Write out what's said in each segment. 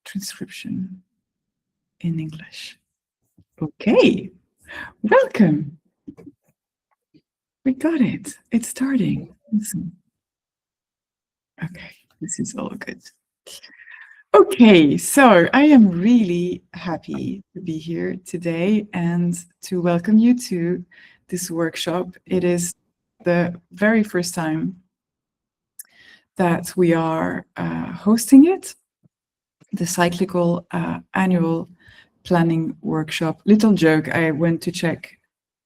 transcription in English. Okay, welcome. We got it. It's starting. Listen. Okay, this is all good. Okay, so I am really happy to be here today and to welcome you to this workshop. It is the very first time that we are hosting it, the Cyclical annual planning workshop. Little joke, I went to check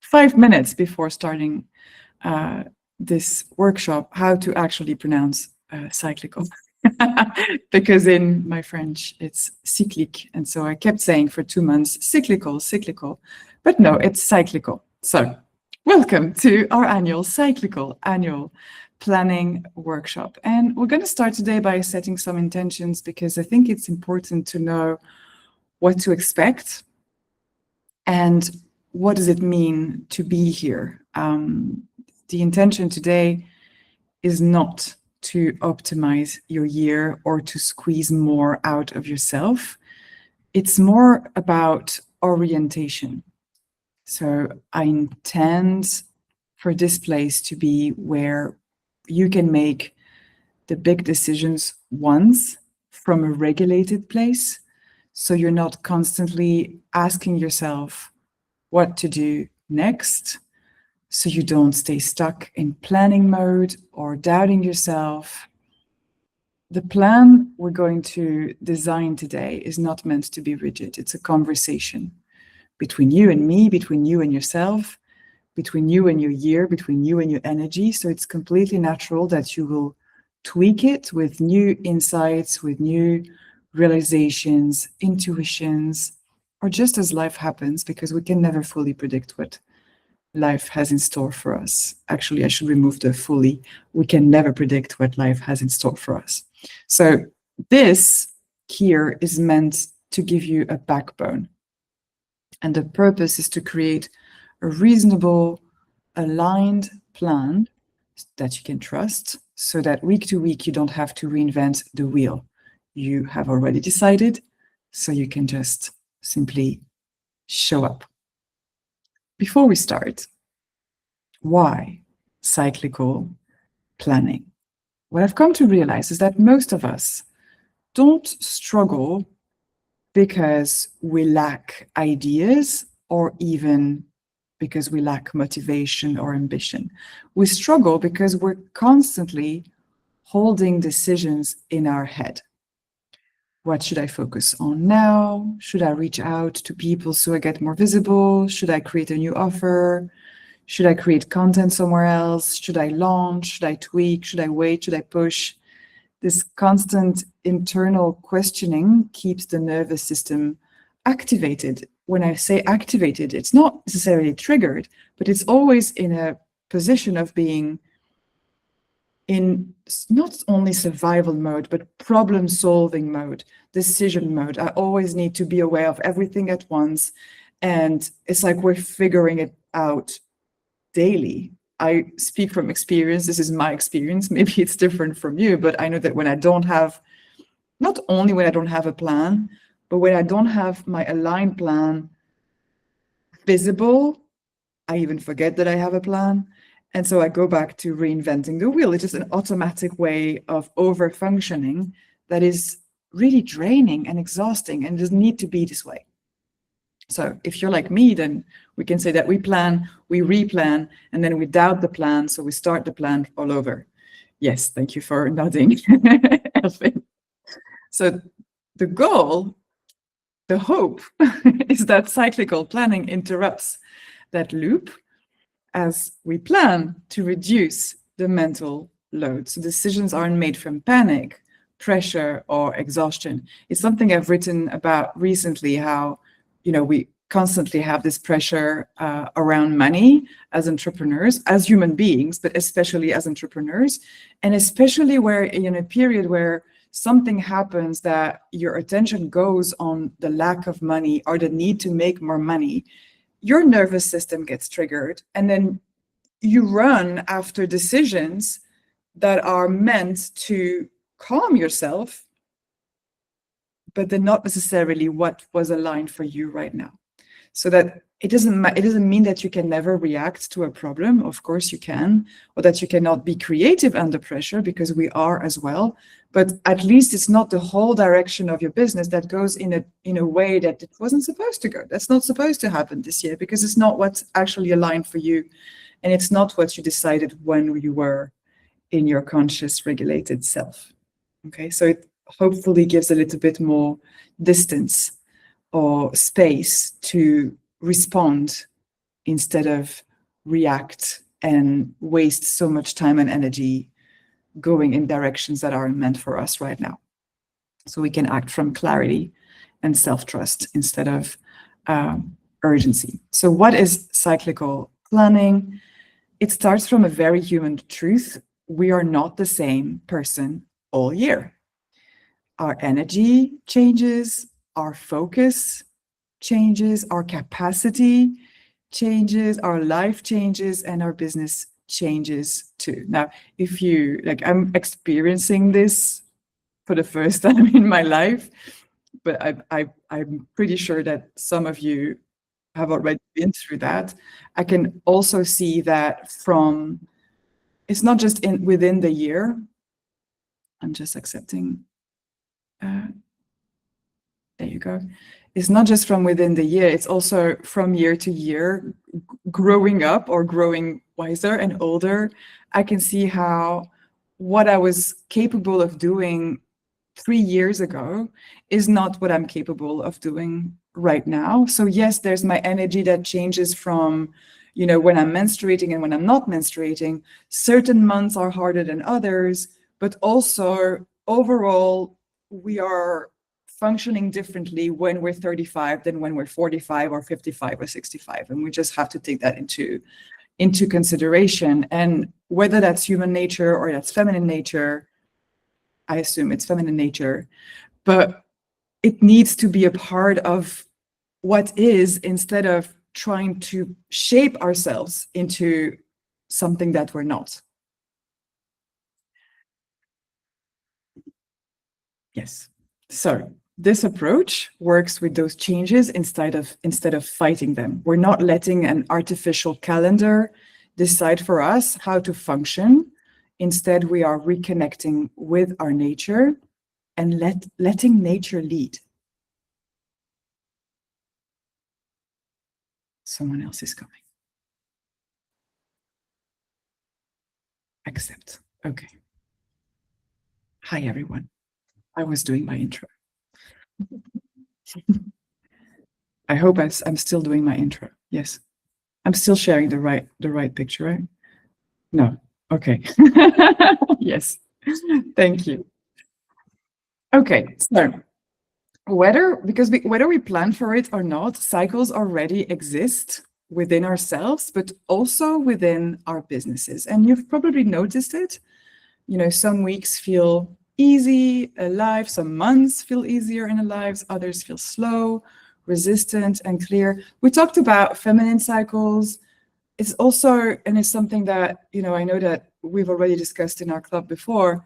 5 minutes before starting this workshop how to actually pronounce cyclical. Because in my French it's cyclique, and so I kept saying for 2 months cyclical, but no, it's cyclical. So welcome to our Cyclical annual planning workshop, and we're going to start today by setting some intentions, because I think it's important to know what to expect and what does it mean to be here. The intention today is not to optimize your year or to squeeze more out of yourself. It's more about orientation. So I intend for this place to be where you can make the big decisions once from a regulated place. So you're not constantly asking yourself what to do next. So you don't stay stuck in planning mode or doubting yourself. The plan we're going to design today is not meant to be rigid. It's a conversation between you and me, between you and yourself, between you and your year, between you and your energy. So it's completely natural that you will tweak it with new insights, with new realizations, intuitions, or just as life happens, because we can never fully predict what life has in store for us. Actually, I should remove the fully. We can never predict what life has in store for us. So this here is meant to give you a backbone. And the purpose is to create a reasonable, aligned plan that you can trust, so that week to week you don't have to reinvent the wheel. You have already decided, so you can just simply show up. Before we start, why cyclical planning? What I've come to realize is that most of us don't struggle because we lack ideas or even because we lack motivation or ambition. We struggle because we're constantly holding decisions in our head. What should I focus on now? Should I reach out to people so I get more visible? Should I create a new offer? Should I create content somewhere else? Should I launch? Should I tweak? Should I wait? Should I push? This constant internal questioning keeps the nervous system activated. When I say activated, it's not necessarily triggered, but it's always in a position of being in not only survival mode, but problem-solving mode, decision mode. I always need to be aware of everything at once. And it's like we're figuring it out daily. I speak from experience. This is my experience. Maybe it's different from you, but I know that when I don't have, not only when I don't have a plan, but when I don't have my aligned plan visible, I even forget that I have a plan. And so I go back to reinventing the wheel. It's just an automatic way of over-functioning that is really draining and exhausting, and doesn't need to be this way. So if you're like me, then we can say that we plan, we replan, and then we doubt the plan, so we start the plan all over. Yes, thank you for nodding, Elfin. So the goal, the hope, is that cyclical planning interrupts that loop as we plan to reduce the mental load. So decisions aren't made from panic, pressure, or exhaustion. It's something I've written about recently, how, we constantly have this pressure around money as entrepreneurs, as human beings, but especially as entrepreneurs, and especially where in a period where something happens that your attention goes on the lack of money or the need to make more money, your nervous system gets triggered, and then you run after decisions that are meant to calm yourself, but they're not necessarily what was aligned for you right now. So that it doesn't mean that you can never react to a problem. Of course you can, or that you cannot be creative under pressure, because we are as well. But at least it's not the whole direction of your business that goes in a way that it wasn't supposed to go. That's not supposed to happen this year, because it's not what's actually aligned for you, and it's not what you decided when you were in your conscious, regulated self. Okay, so it hopefully gives a little bit more distance or space to respond instead of react and waste so much time and energy going in directions that aren't meant for us right now. So we can act from clarity and self-trust instead of urgency. So what is cyclical planning? It starts from a very human truth. We are not the same person all year. Our energy changes, our focus changes, our capacity changes, our life changes, and our business changes too. Now, if you like, I'm experiencing this for the first time in my life, but I'm pretty sure that some of you have already been through that. I can also see that from, it's not just within the year. I'm just accepting. There you go. It's not just from within the year, it's also from year to year, growing up or growing wiser and older. I can see how what I was capable of doing 3 years ago is not what I'm capable of doing right now. So yes, there's my energy that changes from, you know, when I'm menstruating and when I'm not menstruating. Certain months are harder than others, but also overall, we are functioning differently when we're 35 than when we're 45 or 55 or 65. And we just have to take that into consideration. And whether that's human nature or that's feminine nature, I assume it's feminine nature, but it needs to be a part of what is, instead of trying to shape ourselves into something that we're not. Yes. So this approach works with those changes instead of fighting them. We're not letting an artificial calendar decide for us how to function. Instead, we are reconnecting with our nature and letting nature lead. Someone else is coming. Accept. Okay. Hi, everyone. I was doing my intro. I hope I'm still doing my intro. Yes. I'm still sharing the right picture, right? No. Okay. Yes. Thank you. Okay. So whether we plan for it or not, cycles already exist within ourselves, but also within our businesses. And you've probably noticed it. You know, some weeks feel easy, alive, some months feel easier in our lives, others feel slow, resistant, and clear. We talked about feminine cycles. It's also, and it's something that, you know, I know that we've already discussed in our club before.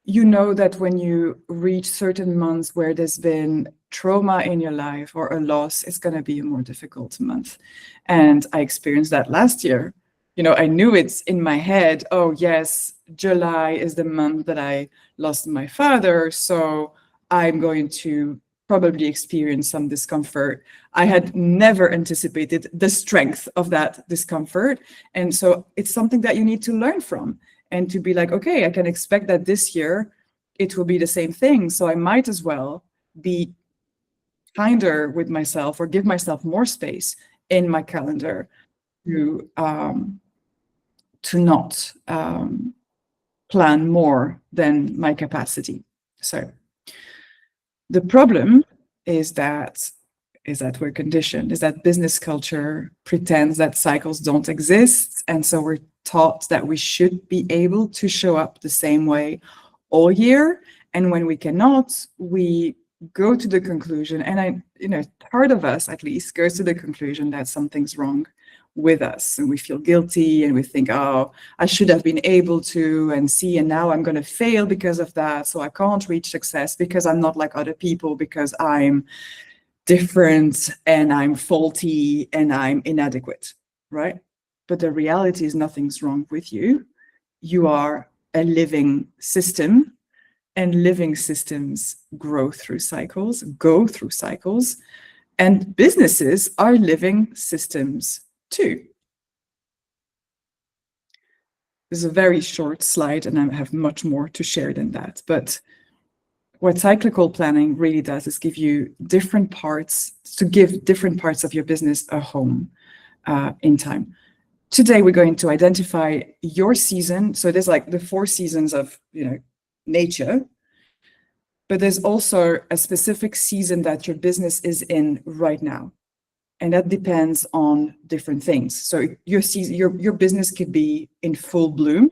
You know that when you reach certain months where there's been trauma in your life or a loss, it's going to be a more difficult month. And I experienced that last year. You know, I knew it's in my head, oh yes, July is the month that I lost my father, so I'm going to probably experience some discomfort. I had never anticipated the strength of that discomfort. And so it's something that you need to learn from and to be like, okay, I can expect that this year it will be the same thing. So I might as well be kinder with myself or give myself more space in my calendar to not plan more than my capacity. So the problem is that we're conditioned, is that business culture pretends that cycles don't exist. And so we're taught that we should be able to show up the same way all year. And when we cannot, we go to the conclusion, and part of us at least goes to the conclusion that something's wrong with us, and we feel guilty, and we think, oh, I should have been able to, and see, and now I'm going to fail because of that, so I can't reach success because I'm not like other people, because I'm different and I'm faulty and I'm inadequate, right? But the reality is nothing's wrong with you. You are a living system, and living systems grow through cycles, go through cycles, and businesses are living systems too. This is a very short slide, and I have much more to share than that. But what cyclical planning really does is give you different parts, to give different parts of your business a home in time. Today, we're going to identify your season. So there's like the 4 seasons of, nature, but there's also a specific season that your business is in right now. And that depends on different things. So your season, your business could be in full bloom.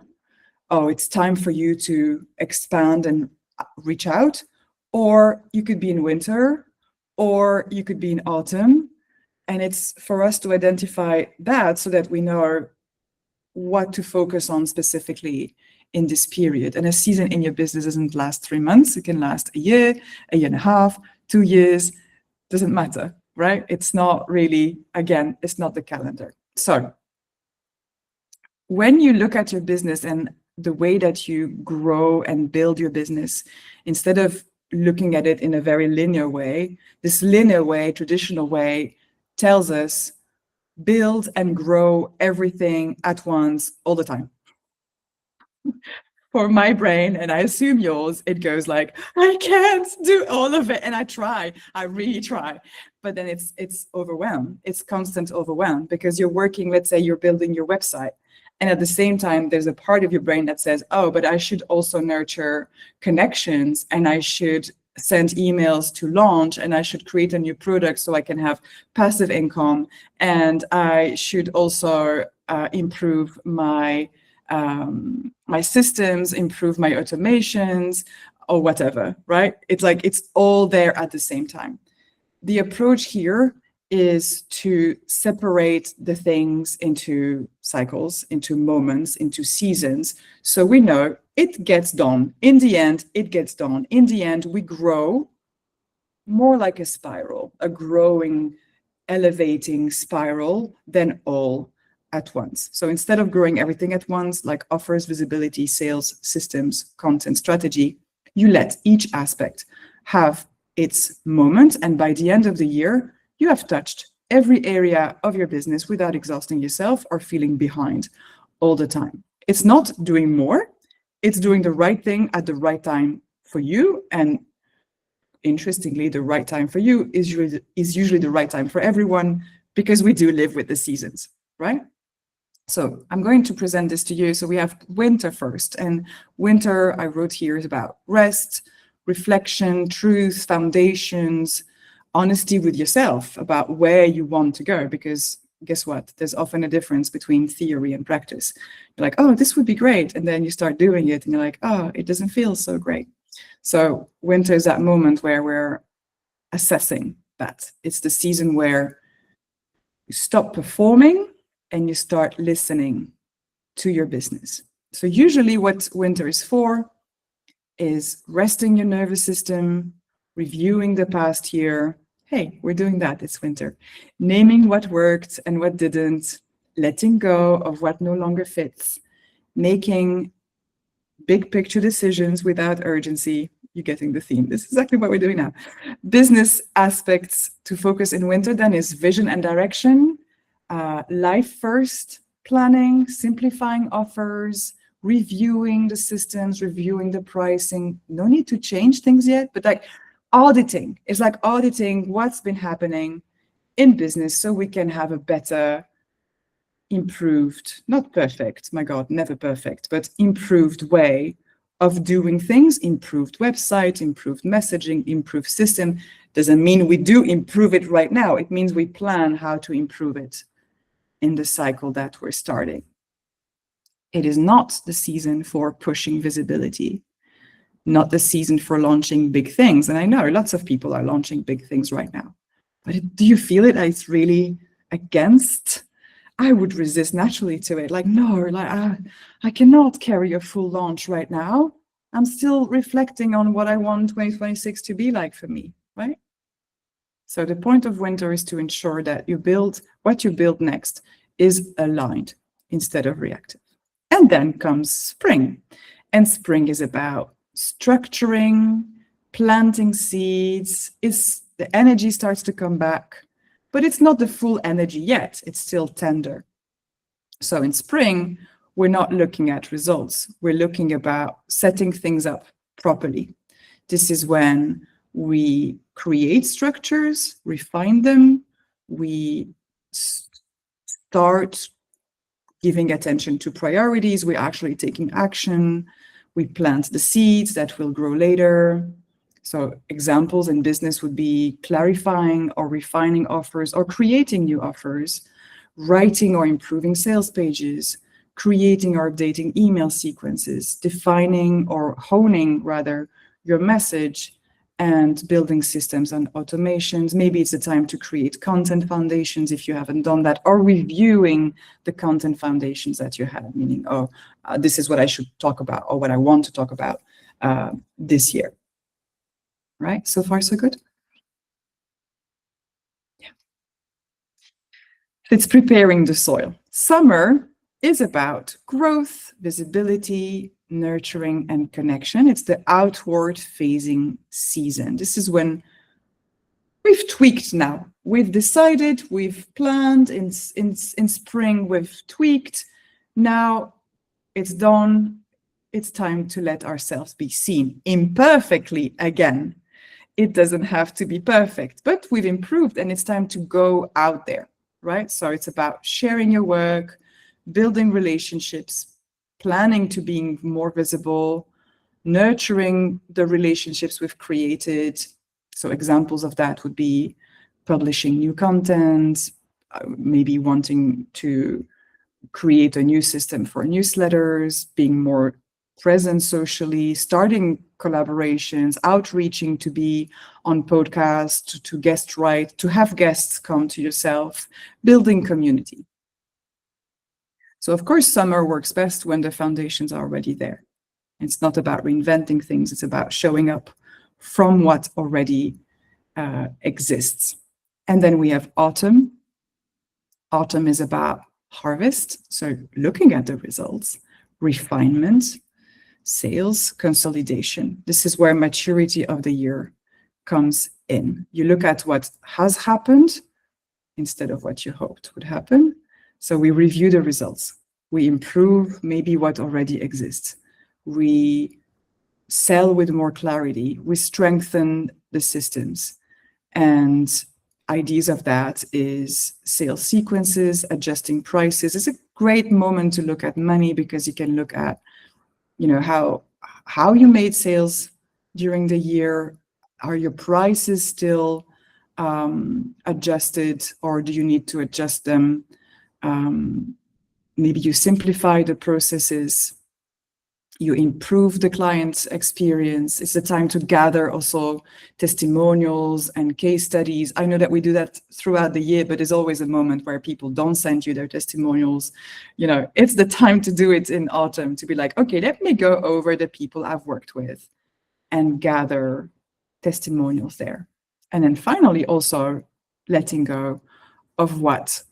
Oh, it's time for you to expand and reach out. Or you could be in winter, or you could be in autumn. And it's for us to identify that so that we know what to focus on specifically in this period. And a season in your business doesn't last 3 months. It can last a year and a half, 2 years, doesn't matter, right? It's not really, again, it's not the calendar. So when you look at your business and the way that you grow and build your business, instead of looking at it in a very linear way, this linear way, traditional way, tells us build and grow everything at once all the time. For my brain, and I assume yours, it goes like, I can't do all of it. And I really try. But then it's overwhelmed. It's constant overwhelm, because you're working, let's say you're building your website. And at the same time, there's a part of your brain that says, oh, but I should also nurture connections, and I should send emails to launch, and I should create a new product so I can have passive income. And I should also improve my systems, improve my automations, or whatever, right? It's like it's all there at the same time. The approach here is to separate the things into cycles, into moments, into seasons. So we know it gets done. In the end, it gets done. In the end, we grow more like a spiral, a growing, elevating spiral than all at once. So instead of growing everything at once, like offers, visibility, sales, systems, content, strategy, you let each aspect have its moment. And by the end of the year, you have touched every area of your business without exhausting yourself or feeling behind all the time. It's not doing more, it's doing the right thing at the right time for you. And interestingly, the right time for you is usually the right time for everyone, because we do live with the seasons, right? So I'm going to present this to you. So we have winter first, and winter, I wrote here, is about rest, reflection, truth, foundations, honesty with yourself about where you want to go, because guess what? There's often a difference between theory and practice. You're like, oh, this would be great. And then you start doing it and you're like, oh, it doesn't feel so great. So winter is that moment where we're assessing that. It's the season where you stop performing and you start listening to your business. So usually what winter is for is resting your nervous system, reviewing the past year. Hey, we're doing that, it's winter. Naming what worked and what didn't, letting go of what no longer fits, making big picture decisions without urgency. You're getting the theme. This is exactly what we're doing now. Business aspects to focus in winter then is vision and direction, life first, planning, simplifying offers, reviewing the systems, reviewing the pricing. No need to change things yet, but like auditing. It's like auditing what's been happening in business so we can have a better, improved, not perfect, my God, never perfect, but improved way of doing things, improved website, improved messaging, improved system. Doesn't mean we do improve it right now. It means we plan how to improve it in the cycle that we're starting. It is not the season for pushing visibility, not the season for launching big things. And I know lots of people are launching big things right now, but do you feel it? It's really against I would resist naturally to it. Like, no, like I cannot carry a full launch right now. I'm still reflecting on what I want 2026 to be like for me, right? So the point of winter is to ensure that what you build next is aligned instead of reactive. And then comes spring. And spring is about structuring, planting seeds. The energy starts to come back, but it's not the full energy yet. It's still tender. So in spring, we're not looking at results. We're looking about setting things up properly. This is when we create structures, refine them, we start giving attention to priorities, we're actually taking action, we plant the seeds that will grow later. So examples in business would be clarifying or refining offers or creating new offers, writing or improving sales pages, creating or updating email sequences, defining or honing rather your message, and building systems and automations. Maybe it's the time to create content foundations if you haven't done that, or reviewing the content foundations that you have, meaning, this is what I should talk about or what I want to talk about this year. Right? So far, so good? Yeah. It's preparing the soil. Summer is about growth, visibility, nurturing, and connection. It's the outward phasing season. This is when we've tweaked now. We've decided, we've planned in spring, we've tweaked. Now it's done. It's time to let ourselves be seen imperfectly again. It doesn't have to be perfect, but we've improved and it's time to go out there, right? So it's about sharing your work, building relationships, planning to being more visible, nurturing the relationships we've created. So examples of that would be publishing new content, maybe wanting to create a new system for newsletters, being more present socially, starting collaborations, outreaching to be on podcasts, to guest write, to have guests come to yourself, building community. So of course, summer works best when the foundations are already there. It's not about reinventing things, it's about showing up from what already exists. And then we have autumn. Autumn is about harvest, so looking at the results, refinement, sales, consolidation. This is where maturity of the year comes in. You look at what has happened instead of what you hoped would happen. So we review the results. We improve maybe what already exists. We sell with more clarity. We strengthen the systems. And ideas of that is sales sequences, adjusting prices. It's a great moment to look at money because you can look at, how you made sales during the year. Are your prices still adjusted, or do you need to adjust them? Maybe you simplify the processes, you improve the client's experience. It's the time to gather also testimonials and case studies. I know that we do that throughout the year, but there's always a moment where people don't send you their testimonials. It's the time to do it in autumn, to be like, okay, let me go over the people I've worked with and gather testimonials there. And then finally, also letting go of what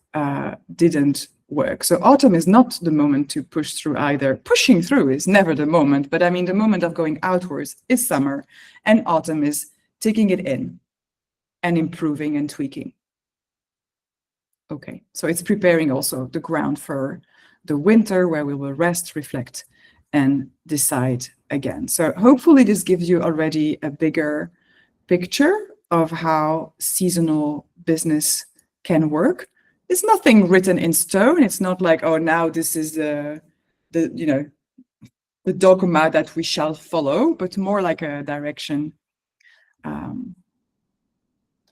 didn't work. So autumn is not the moment to push through either. Pushing through is never the moment, but the moment of going outwards is summer, and autumn is taking it in and improving and tweaking. Okay, so it's preparing also the ground for the winter, where we will rest, reflect, and decide again. So hopefully this gives you already a bigger picture of how seasonal business can work. It's nothing written in stone. It's not like, oh, now this is the dogma that we shall follow, but more like a direction.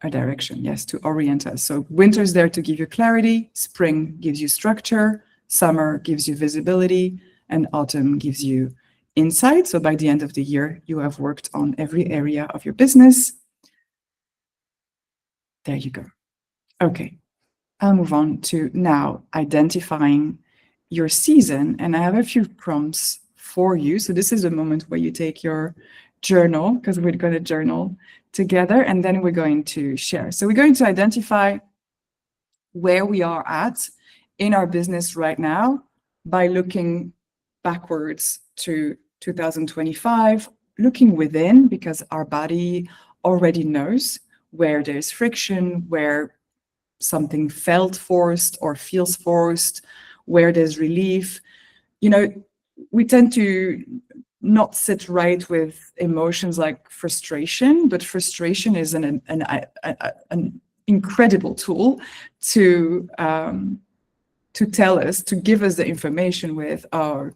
Yes, to orient us. So winter is there to give you clarity, spring gives you structure, summer gives you visibility, and autumn gives you insight. So by the end of the year, you have worked on every area of your business. There you go. Okay. I'll move on to now identifying your season. And I have a few prompts for you. So this is a moment where you take your journal, because we're going to journal together, and then we're going to share. So we're going to identify where we are at in our business right now by looking backwards to 2025, looking within, because our body already knows where there's friction, where something felt forced or feels forced, where there's relief. You know, we tend to not sit right with emotions like frustration, but frustration is an incredible tool to tell us, to give us the information with, oh,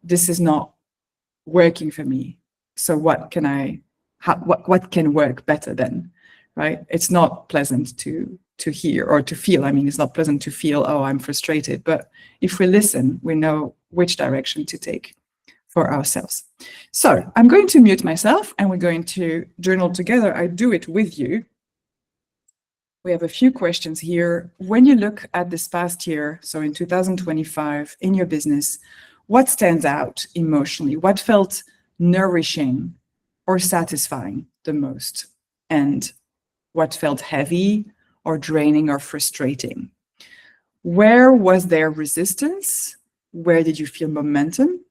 this is not working for me. So what can what can work better then, right? It's not pleasant to hear or to feel. I mean, it's not pleasant to feel, oh, I'm frustrated. But if we listen, we know which direction to take for ourselves. So I'm going to mute myself and we're going to journal together. I do it with you. We have a few questions here. When you look at this past year, so in 2025, in your business, what stands out emotionally? What felt nourishing or satisfying the most? And what felt heavy or draining or frustrating? Where was there resistance? Where did you feel momentum?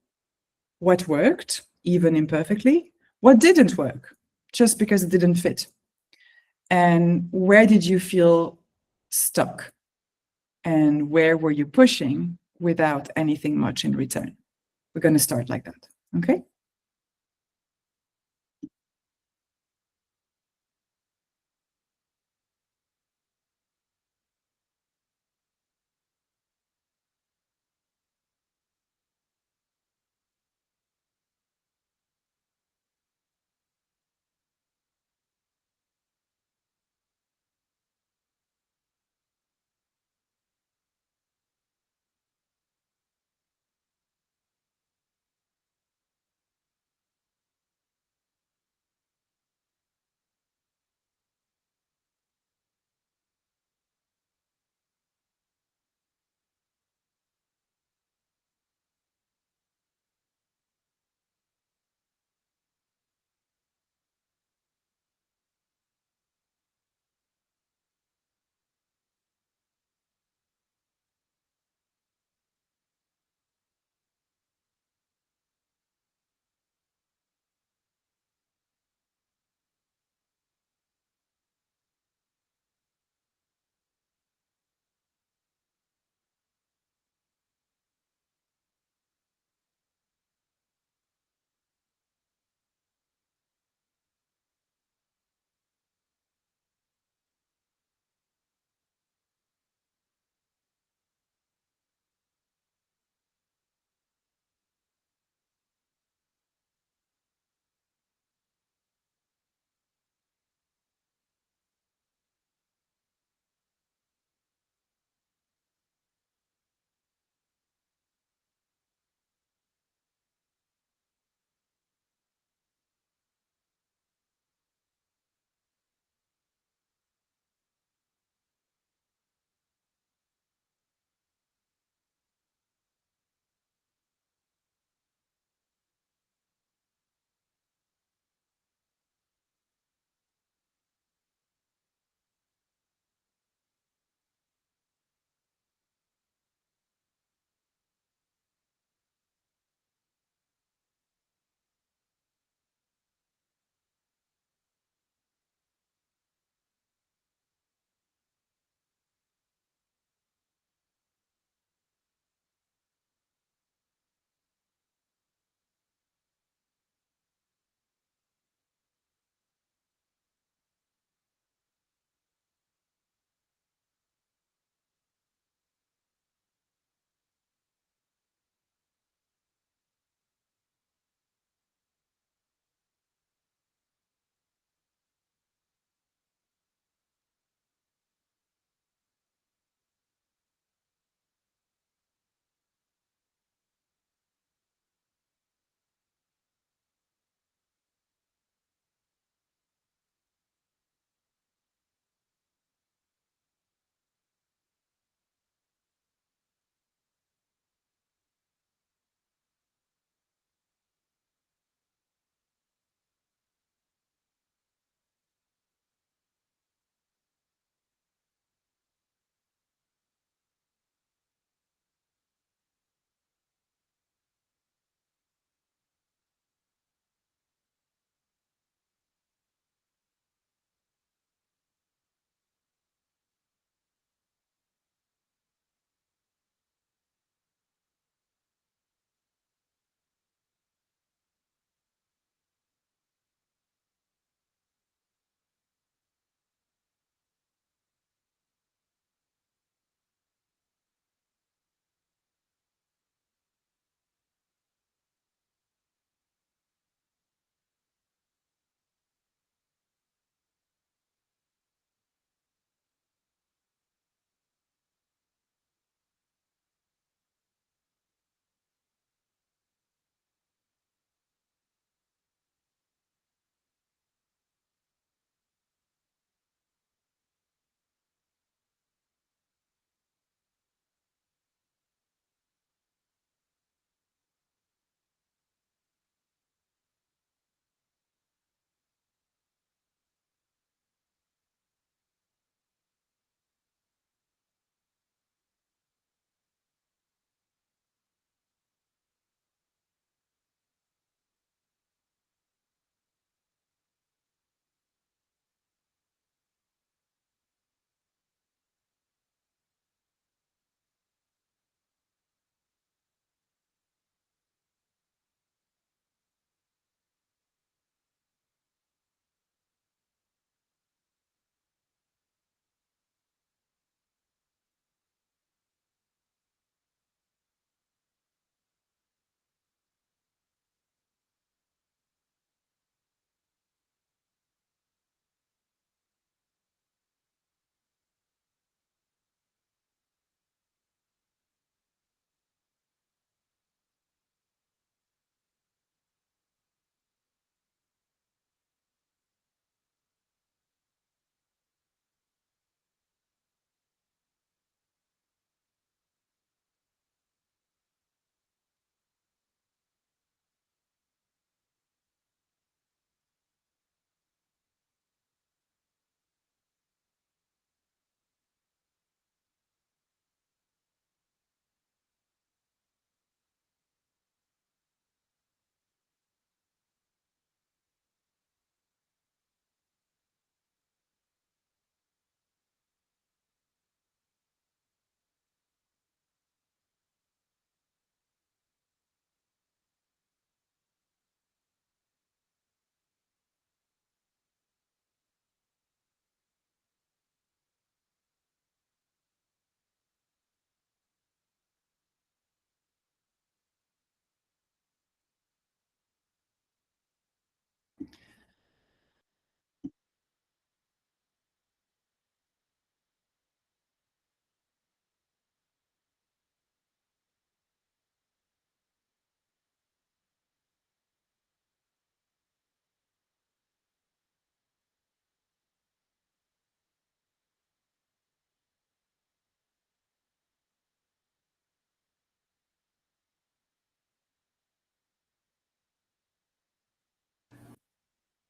What worked, even imperfectly? What didn't work, just because it didn't fit? And where did you feel stuck? And where were you pushing without anything much in return? We're going to start like that. Okay.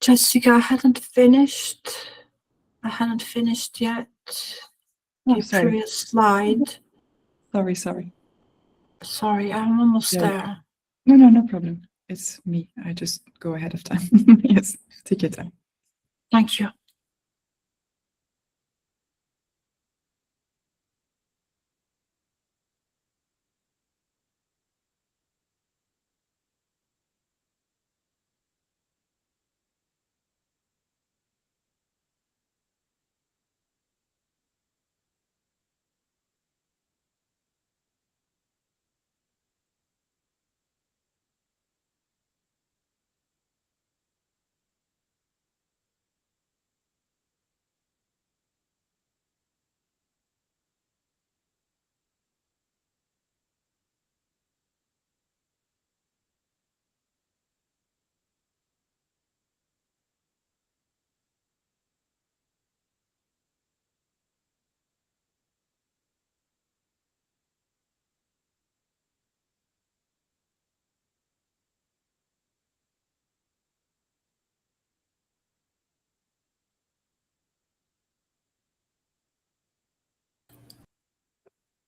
Jessica, I hadn't finished. Yet. Oh, Keep sorry. through a slide. Sorry. Sorry, I'm almost Yeah. there. No problem. It's me. I just go ahead of time. Yes, take your time. Thank you.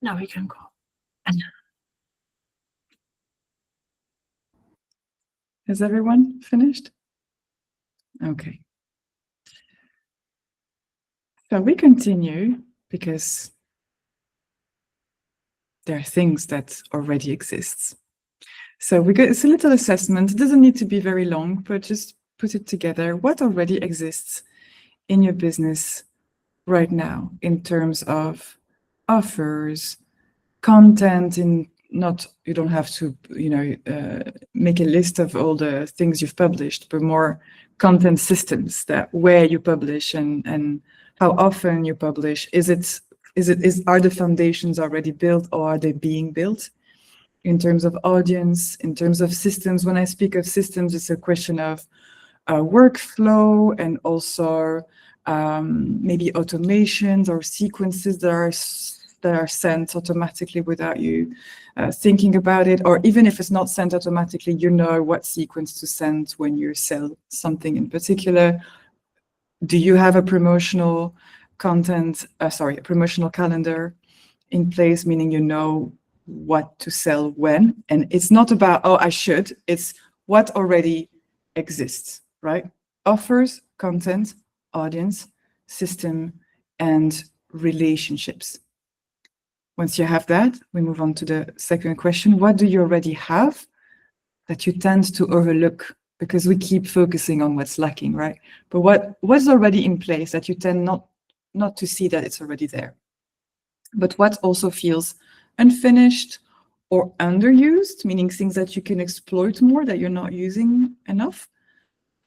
Now we can go. Has everyone finished? Okay. So we continue because there are things that already exist. So it's a little assessment. It doesn't need to be very long, but just put it together. What already exists in your business right now in terms of offers, content in not, you don't have to, make a list of all the things you've published, but more content systems that where you publish and how often you publish. Are the foundations already built or are they being built? In terms of audience, in terms of systems. When I speak of systems, it's a question of workflow and also maybe automations or sequences that are sent automatically without you thinking about it, or even if it's not sent automatically, you know what sequence to send when you sell something in particular. Do you have a promotional promotional calendar in place, meaning you know what to sell when? And it's not about, oh, I should, it's what already exists, right? Offers, content, audience, system, and relationships. Once you have that, we move on to the second question. What do you already have that you tend to overlook because we keep focusing on what's lacking, right? But what's already in place that you tend not to see that it's already there? But what also feels unfinished or underused, meaning things that you can exploit more that you're not using enough,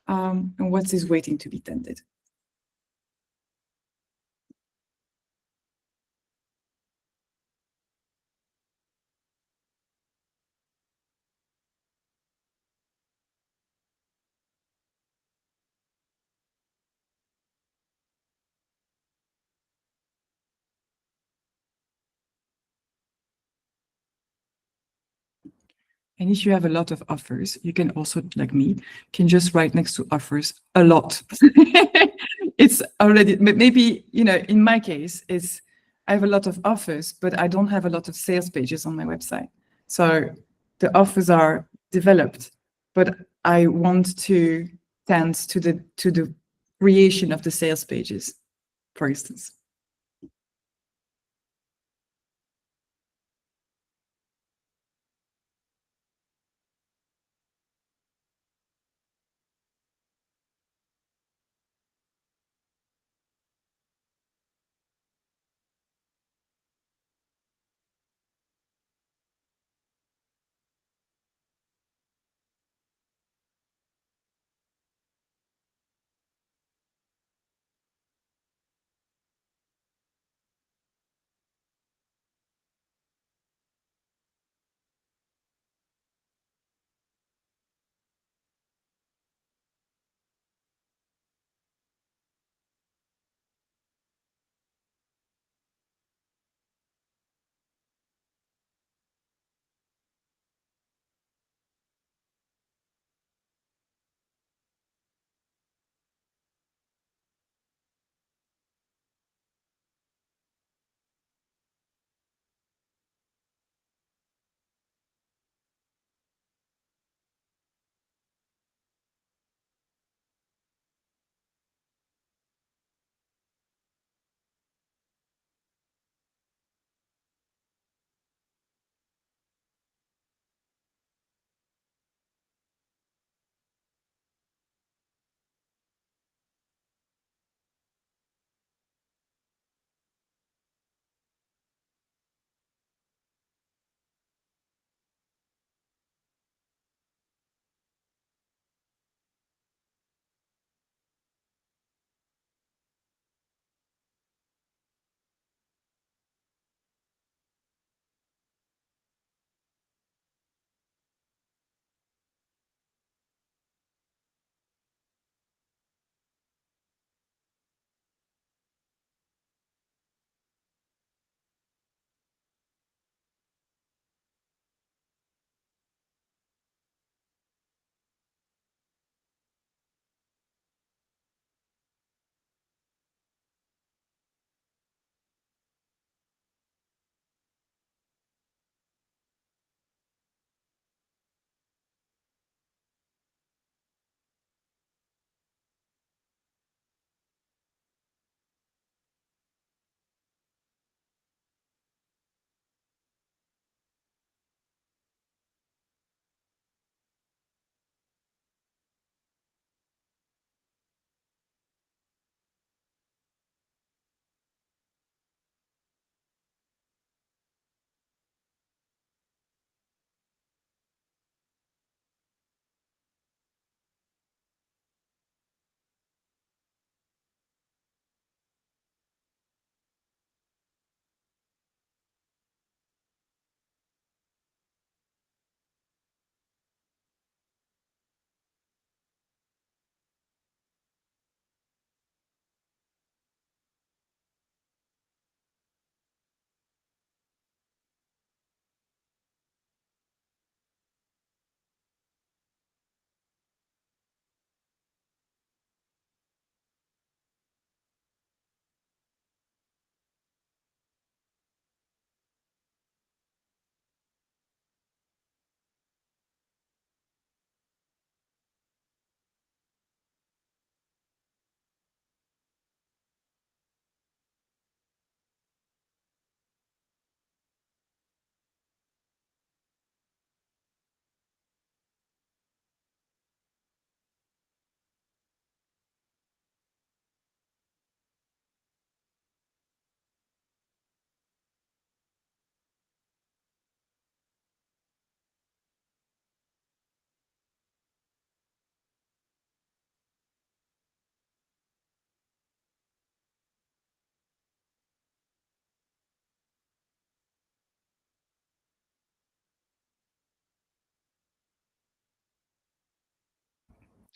and what is waiting to be tended? And if you have a lot of offers, you can also, like me, can just write next to offers a lot. It's already, maybe, in my case, I have a lot of offers, but I don't have a lot of sales pages on my website. So the offers are developed, but I want to tend to the creation of the sales pages, for instance.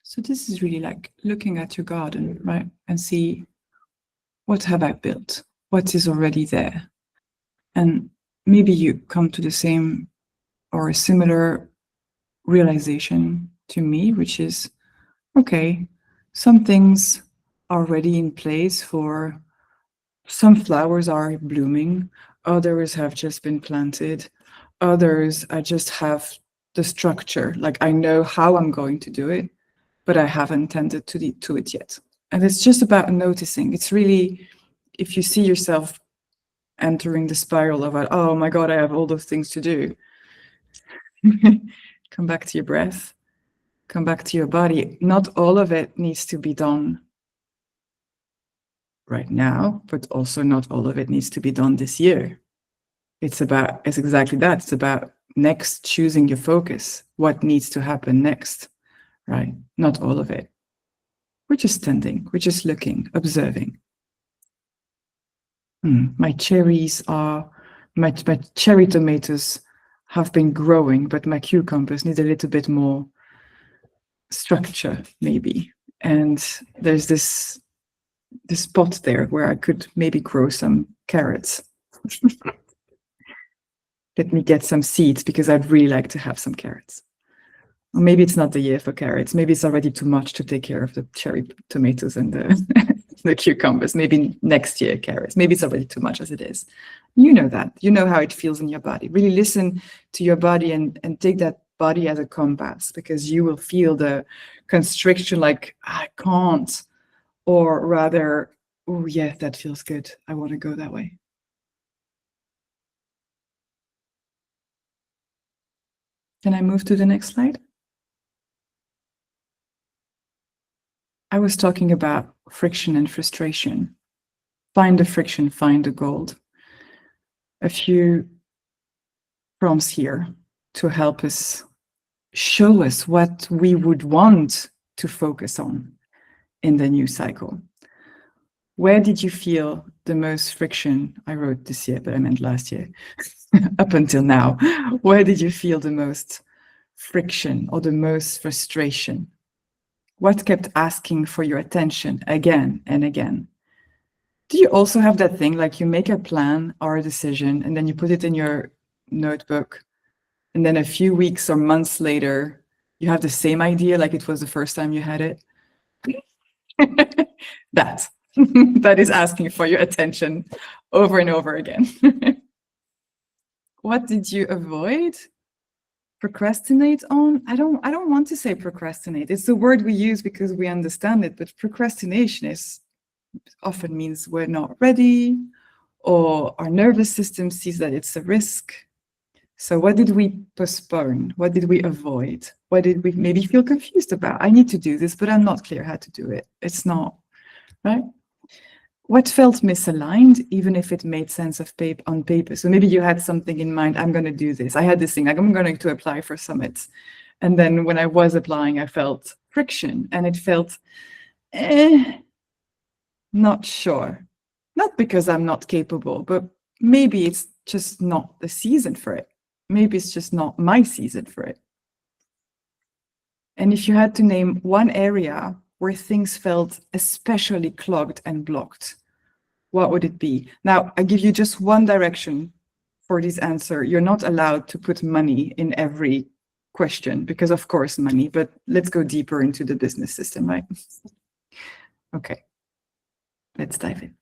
So this is really like looking at your garden, right? And see, what have I built? What is already there? And maybe you come to the same or a similar realization to me, which is, okay, some things are already in place for some flowers are blooming, others have just been planted, others I just have the structure. Like I know how I'm going to do it, but I haven't tended to it yet. And it's just about noticing. It's really, if you see yourself entering the spiral of, oh my God, I have all those things to do, come back to your breath, come back to your body. Not all of it needs to be done right now, but also not all of it needs to be done this year. It's exactly that. It's about next choosing your focus. What needs to happen next, right? Not all of it. We're just standing, we're just looking, observing. My cherry tomatoes have been growing, but my cucumbers need a little bit more structure, maybe. And there's this spot there where I could maybe grow some carrots. Let me get some seeds because I'd really like to have some carrots. Or maybe it's not the year for carrots. Maybe it's already too much to take care of the cherry tomatoes and the cucumbers. Maybe next year carrots. Maybe it's already too much as it is. You know that. You know how it feels in your body. Really listen to your body and take that body as a compass, because you will feel the constriction, like, I can't. Or rather, oh yeah, that feels good. I want to go that way. Can I move to the next slide? I was talking about friction and frustration. Find the friction, find the gold. A few prompts here to help us show us what we would want to focus on in the new cycle. Where did you feel the most friction? I wrote this year, but I meant last year. Up until now, where did you feel the most friction or the most frustration? What kept asking for your attention again and again? Do you also have that thing, like you make a plan or a decision and then you put it in your notebook, and then a few weeks or months later, you have the same idea like it was the first time you had it? That that is asking for your attention over and over again. What did you avoid? Procrastinate on? I don't want to say procrastinate. It's the word we use because we understand it, but procrastination is often means we're not ready, or our nervous system sees that it's a risk. So what did we postpone? What did we avoid? What did we maybe feel confused about? I need to do this, but I'm not clear how to do it. It's not, right? What felt misaligned, even if it made sense on paper? So maybe you had something in mind, I'm going to do this. I had this thing, like I'm going to apply for summits. And then when I was applying, I felt friction and it felt, not sure. Not because I'm not capable, but maybe it's just not the season for it. Maybe it's just not my season for it. And if you had to name one area where things felt especially clogged and blocked, what would it be? Now, I give you just one direction for this answer. You're not allowed to put money in every question because, of course, money, but let's go deeper into the business system, right? Okay, let's dive in.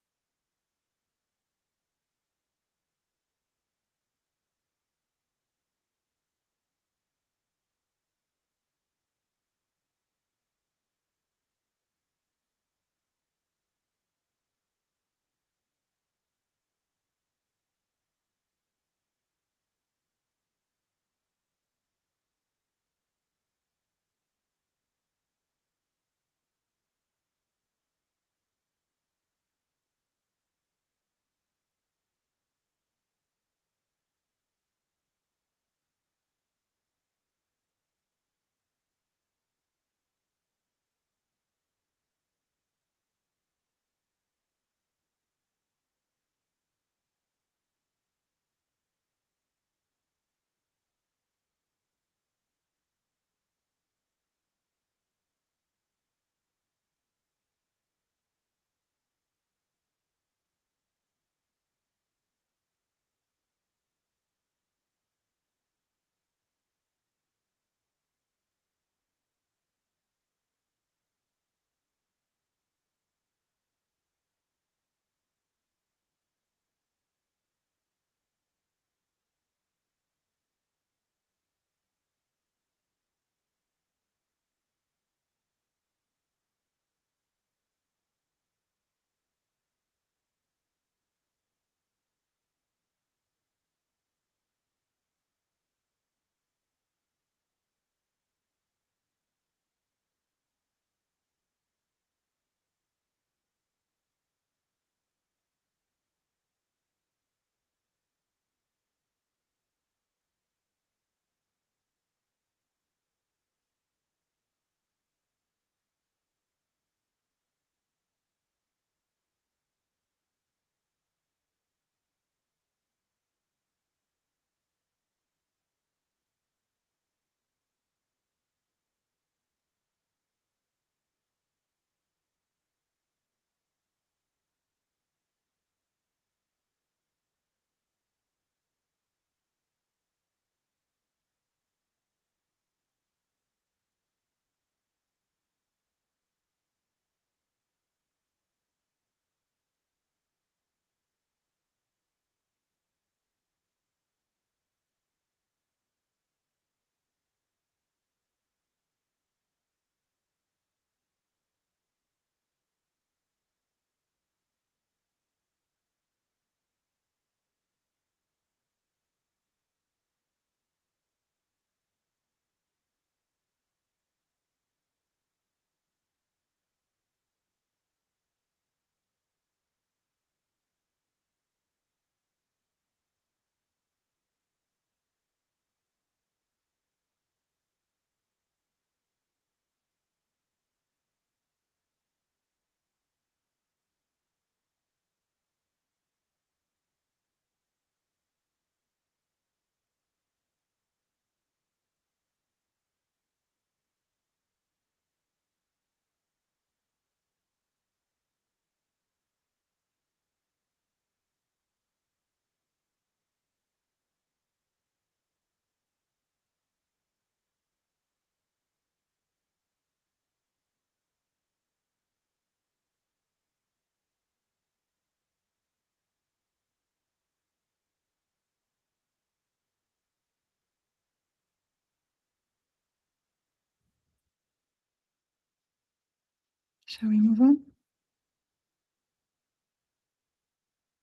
Shall we move on?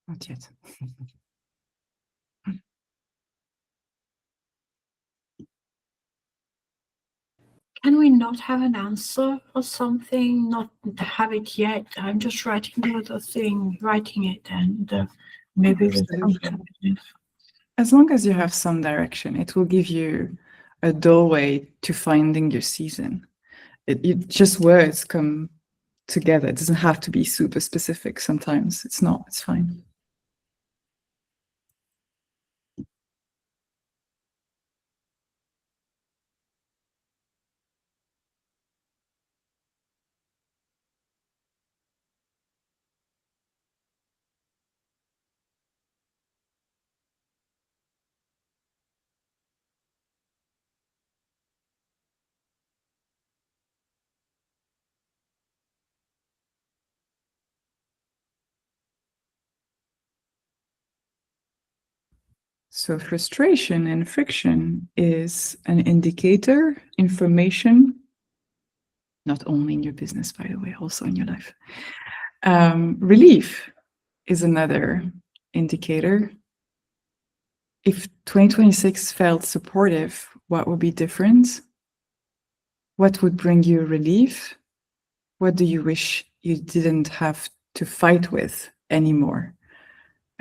Not yet. Can we not have an answer or something? Not have it yet. I'm just writing the other thing, writing it, and maybe with some Absolutely. As long as you have some direction, it will give you a doorway to finding your season. Just words come together. It doesn't have to be super specific. Sometimes it's not. It's fine. So frustration and friction is an indicator, information, not only in your business, by the way, also in your life. Relief is another indicator. If 2026 felt supportive, what would be different? What would bring you relief? What do you wish you didn't have to fight with anymore?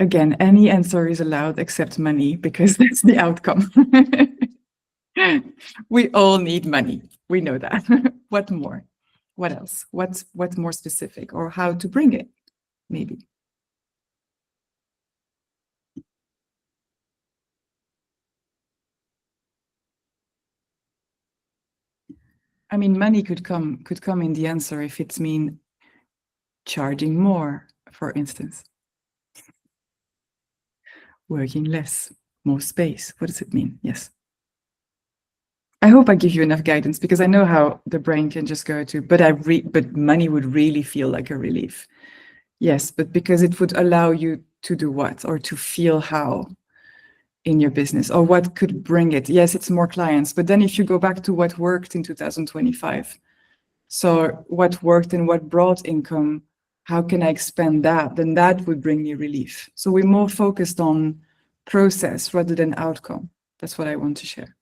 Again, any answer is allowed except money because that's the outcome. We all need money. We know that. What more? What else? What's more specific or how to bring it? Maybe. I mean, money could come in the answer if it's mean charging more, for instance. Working less, more space. What does it mean? Yes. I hope I give you enough guidance because I know how the brain can just go to, but money would really feel like a relief. Yes, but because it would allow you to do what or to feel how in your business or what could bring it. Yes, it's more clients, but then if you go back to what worked in 2025, so what worked and what brought income, how can I expand that? Then that would bring me relief. So we're more focused on process rather than outcome. That's what I want to share.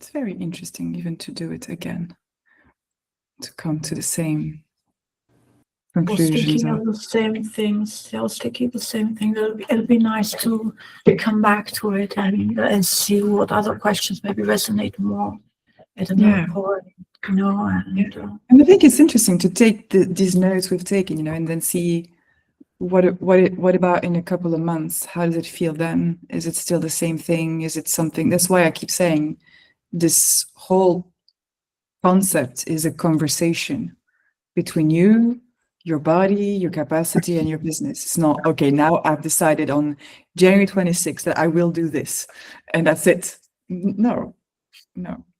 It's very interesting even to do it again, to come to the same I was conclusions. thinking of the same things. I was thinking the same thing. It'll be nice to come back to it and see what other questions maybe resonate more at another point, you know. And I think it's interesting to take these notes we've taken, you know, and then see what about in a couple of months? How does it feel then? Is it still the same thing? Is it something? That's why I keep saying this whole concept is a conversation between you, your body, your capacity, and your business. It's not, okay, now I've decided on January 26th that I will do this, and that's it. No.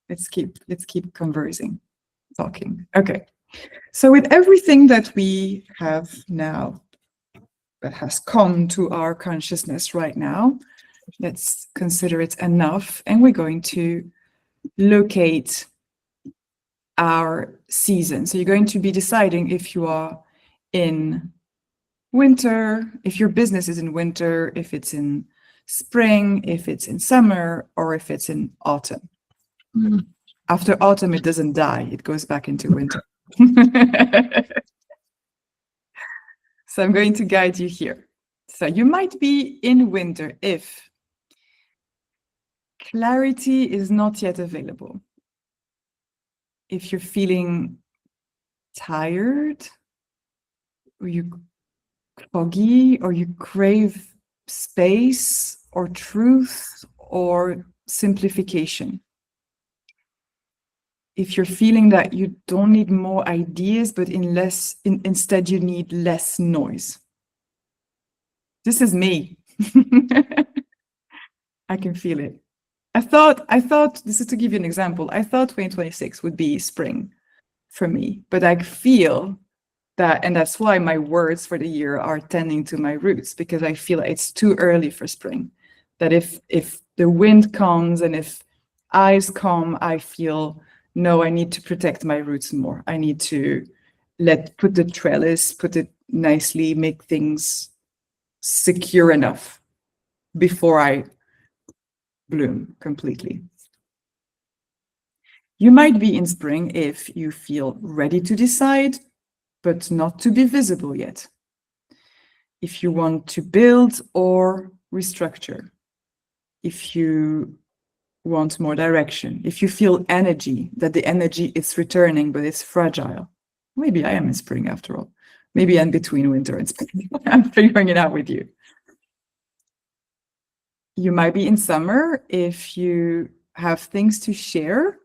Let's keep conversing, talking. Okay. So with everything that we have now that has come to our consciousness right now, let's consider it enough, and we're going to locate our season. So you're going to be deciding if you are in winter, if your business is in winter, if it's in spring, if it's in summer, or if it's in autumn. After autumn, it doesn't die, it goes back into winter. So I'm going to guide you here. So you might be in winter if clarity is not yet available. If you're feeling tired, or you foggy, or you crave space or truth or simplification. If you're feeling that you don't need more ideas, but instead you need less noise. This is me. I can feel it. I thought, this is to give you an example, I thought 2026 would be spring for me, but I feel that, and that's why my words for the year are tending to my roots, because I feel it's too early for spring. That if the wind comes and if eyes come, I feel, no, I need to protect my roots more. I need to put the trellis, put it nicely, make things secure enough before I bloom completely. You might be in spring if you feel ready to decide, but not to be visible yet. If you want to build or restructure, if you want more direction, if you feel energy, that the energy is returning, but it's fragile. Maybe I am in spring after all. Maybe I'm between winter and spring. I'm figuring it out with you. You might be in summer if you have things to share,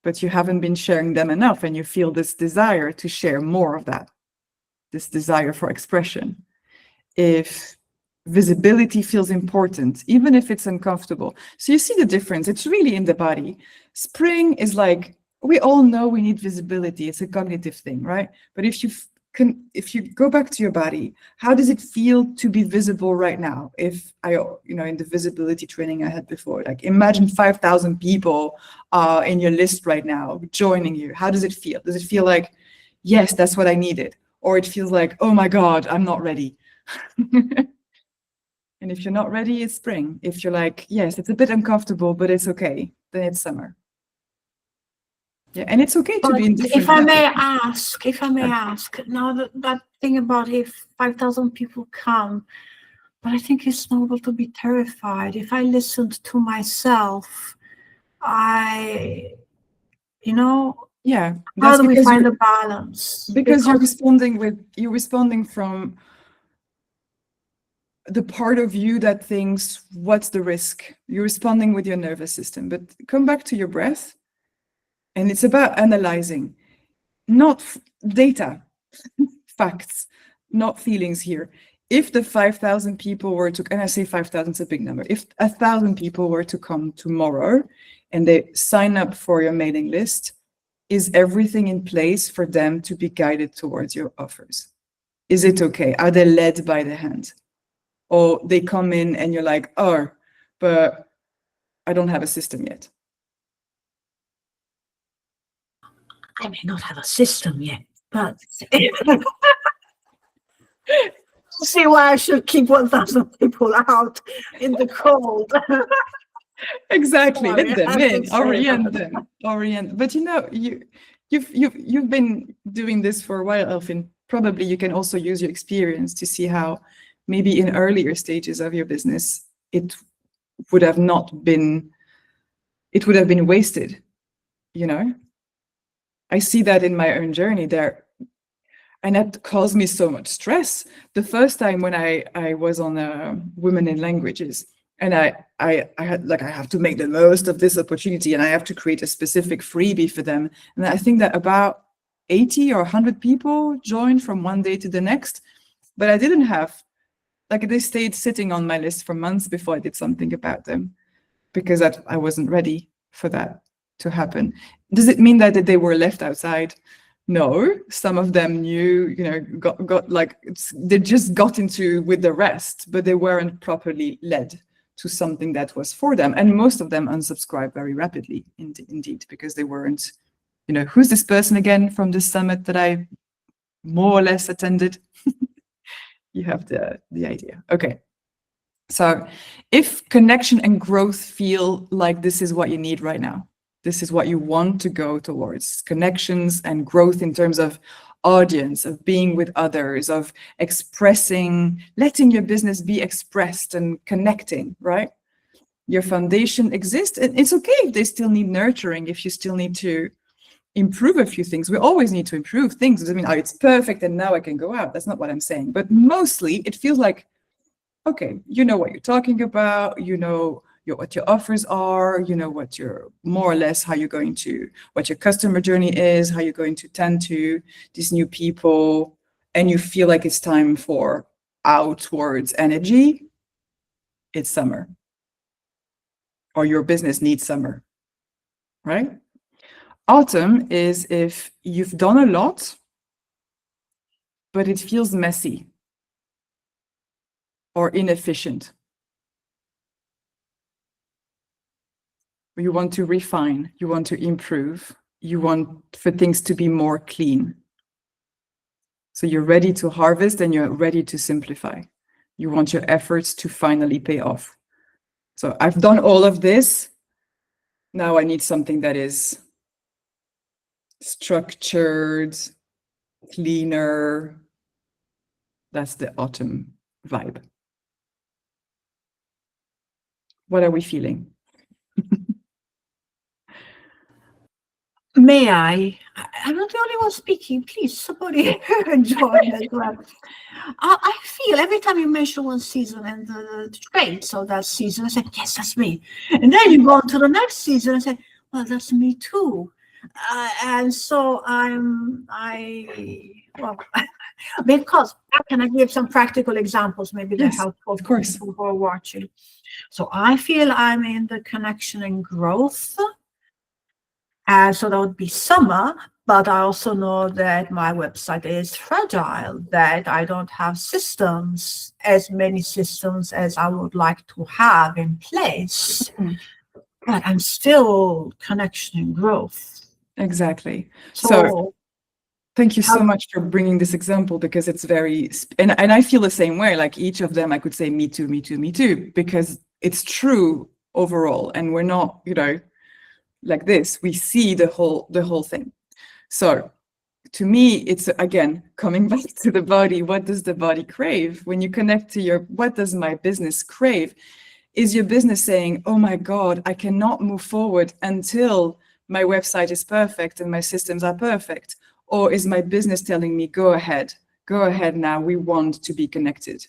but you haven't been sharing them enough, and you feel this desire to share more of that, this desire for expression. If visibility feels important, even if it's uncomfortable. So you see the difference. It's really in the body. Spring is like, we all know we need visibility. It's a cognitive thing, right? But if you go back to your body, how does it feel to be visible right now? If in the visibility training I had before, like imagine 5,000 people in your list right now joining you. How does it feel? Does it feel like, yes, that's what I needed? Or it feels like, oh my God, I'm not ready. And if you're not ready, it's spring. If you're like, yes, it's a bit uncomfortable, but it's okay, then it's summer. Yeah, and it's okay to be in different. If I may ask, now that thing about if 5,000 people come, but I think it's normal to be terrified. If I listened to myself, Yeah, how do we find a balance? Because you're responding from the part of you that thinks, what's the risk? You're responding with your nervous system, but come back to your breath. And it's about analyzing, not data, facts, not feelings here. If the 5,000 people were to, and I say 5,000 is a big number, if 1,000 people were to come tomorrow and they sign up for your mailing list, is everything in place for them to be guided towards your offers? Is it okay? Are they led by the hand? Or they come in and you're like, oh, but I don't have a system yet. I may not have a system yet, but see why I should keep 1,000 people out in the cold. Exactly. Sorry, Let I them have to in. say Orient that. them. Orient. But you've been doing this for a while, Elfin. Probably you can also use your experience to see how maybe in earlier stages of your business it would have not been it would have been wasted, you know? I see that in my own journey there. And that caused me so much stress. The first time when I was on Women in Languages, and I had like I have to make the most of this opportunity, and I have to create a specific freebie for them. And I think that about 80 or 100 people joined from one day to the next, but I didn't have like they stayed sitting on my list for months before I did something about them because I wasn't ready for that to happen. Does it mean that they were left outside? No, some of them knew, got like they just got into with the rest, but they weren't properly led to something that was for them. And most of them unsubscribed very rapidly, indeed, because they weren't, who's this person again from this summit that I more or less attended? You have the idea. Okay. So if connection and growth feel like this is what you need right now, this is what you want to go towards, connections and growth in terms of audience, of being with others, of expressing, letting your business be expressed and connecting, right? Your foundation exists, and it's okay if they still need nurturing, if you still need to improve a few things. We always need to improve things. It doesn't mean, oh, it's perfect and now I can go out. That's not what I'm saying. But mostly it feels like, okay, you know what you're talking about, what your offers are, what you're more or less what your customer journey is, how you're going to tend to these new people, and you feel like it's time for outwards energy. It's summer, or your business needs summer, right? Autumn is if you've done a lot, but it feels messy or inefficient. You want to refine, you want to improve, you want for things to be more clean. So you're ready to harvest and you're ready to simplify. You want your efforts to finally pay off. So I've done all of this. Now I need something that is structured, cleaner. That's the autumn vibe. What are we feeling? May I? I'm not the only one speaking. Please, somebody join as well. I feel every time you mention one season and the traits of that season, I say, yes, that's me. And then you go on to the next season and say, well, that's me too. And so well, because can I give some practical examples? Maybe they're Yes, helpful of for course. people who are watching. So I feel I'm in the connection and growth. And so that would be summer, but I also know that my website is fragile, that I don't have as many systems as I would like to have in place. But I'm still connection and growth. Exactly. So Thank you so much for bringing this example, because it's very, and I feel the same way, like each of them, I could say me too, me too, me too, because it's true overall. And we're not, like this, we see the whole thing. So to me, it's again, coming back to the body. What does the body crave? When you connect to what does my business crave? Is your business saying, oh my God, I cannot move forward until my website is perfect and my systems are perfect? Or is my business telling me, go ahead now, we want to be connected,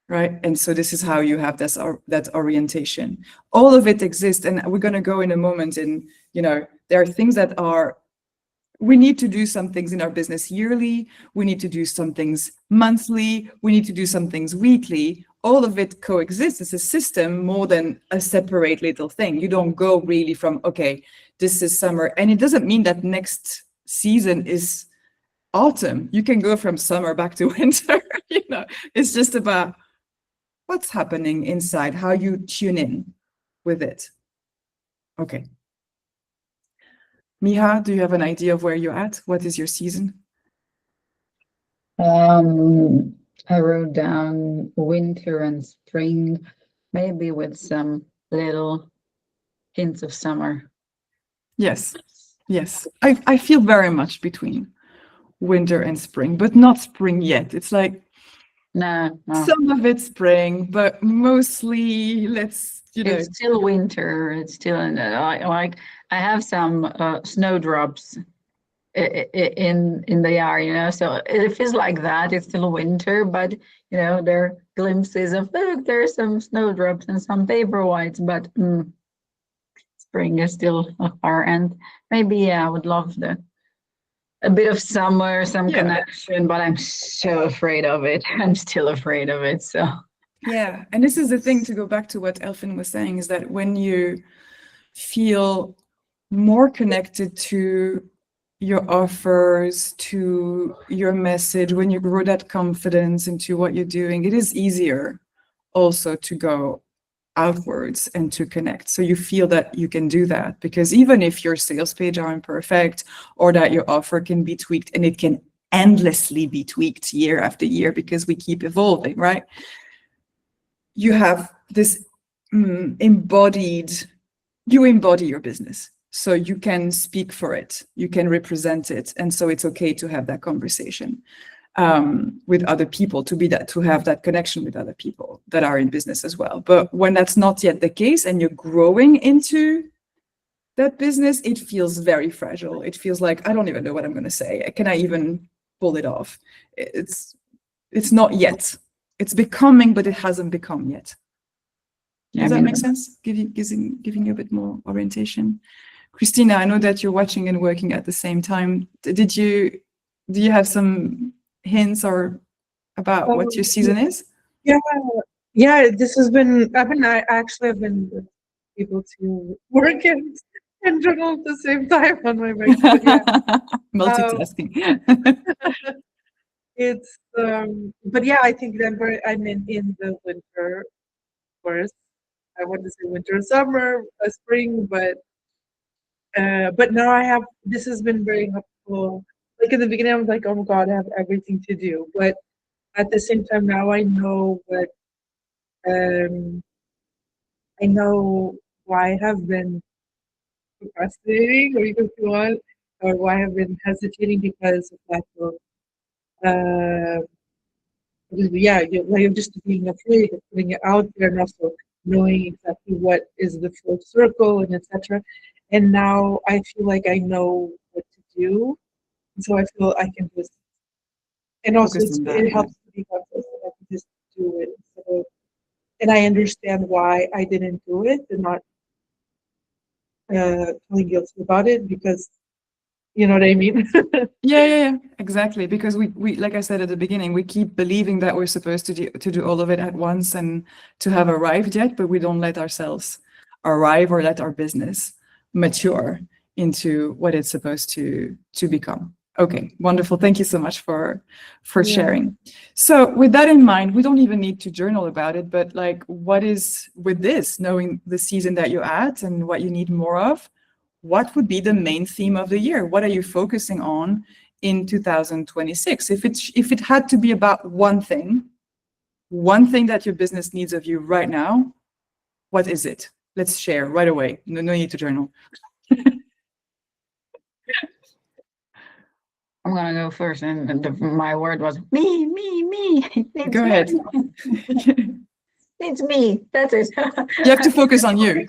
right? And so this is how you have that orientation. All of it exists, and we're going to go in a moment in, there are things that we need to do some things in our business yearly, we need to do some things monthly, we need to do some things weekly. All of it coexists. It's a system more than a separate little thing. You don't go really from, okay, this is summer, and it doesn't mean that next season is autumn. You can go from summer back to winter. It's just about what's happening inside, how you tune in with it. Okay. Miha, do you have an idea of where you're at? What is your season? I wrote down winter and spring, maybe with some little hints of summer. Yes. Yes. I feel very much between winter and spring, but not spring yet. It's like No, some of it's spring, but mostly it's still winter. It's still like I have some snowdrops in the yard, so it feels like that. It's still winter, but there are glimpses of, look, there's some snowdrops and some paper whites, but spring is still far. And maybe I would love a bit of summer, some connection, but I'm so afraid of it. I'm still afraid of it. So yeah, and this is the thing, to go back to what Elfin was saying, is that when you feel more connected to your offers, to your message, when you grow that confidence into what you're doing, it is easier also to go outwards and to connect. So you feel that you can do that, because even if your sales page aren't perfect, or that your offer can be tweaked, and it can endlessly be tweaked year after year because we keep evolving, right? You have this you embody your business. So you can speak for it, you can represent it. And so it's okay to have that conversation with other people, to have that connection with other people that are in business as well. But when that's not yet the case and you're growing into that business, it feels very fragile. It feels like, I don't even know what I'm going to say. Can I even pull it off? It's not yet. It's becoming, but it hasn't become yet. Does that make sense? Giving you a bit more orientation. Christina, I know that you're watching and working at the same time. Do you have some hints or about what your season is? Yeah. This has been. I've been able to work and journal at the same time on my bike. But yeah, multitasking. It's but yeah, I think I'm in the winter, of course. I want to say winter, summer, spring, but now this has been very helpful. Like in the beginning, I was like, oh my God, I have everything to do. But at the same time, now I know I know why I have been procrastinating, or even if you want, or why I have been hesitating, because of lack of, uh, like just being afraid of putting it out there, and also knowing exactly what is the full circle and etc. And now I feel like I know what to do, and so I feel I can just, and also it helps to be consistent. I can just do it instead of, and I understand why I didn't do it, and not feeling guilty about it, because you know what I mean. Yeah, exactly. Because we like I said at the beginning, we keep believing that we're supposed to do all of it at once and to have arrived yet, but we don't let ourselves arrive or let our business mature into what it's supposed to become. Okay, wonderful. Thank you so much for sharing. So with that in mind, we don't even need to journal about it, but like, what is, with this, knowing the season that you're at and what you need more of, what would be the main theme of the year? What are you focusing on in 2026? If it had to be about one thing that your business needs of you right now, what is it? Let's share right away. No need to journal. I'm gonna go first, and my word was me. Go ahead. It's me. That's it. You have to focus on you.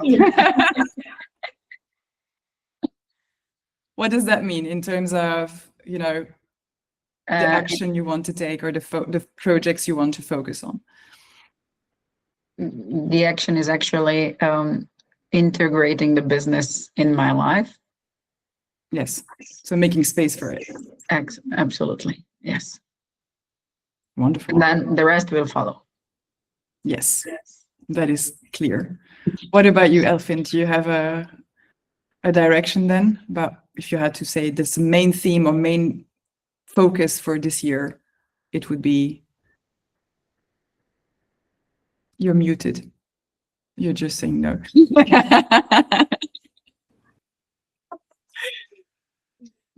What does that mean in terms of, the action you want to take, or the projects you want to focus on? The action is actually integrating the business in my life. Yes. So making space for it. Absolutely. Yes. Wonderful. And then the rest will follow. Yes. That is clear. What about you, Elfin? Do you have a direction then, about, if you had to say this main theme or main focus for this year, it would be? You're muted. You're just saying no.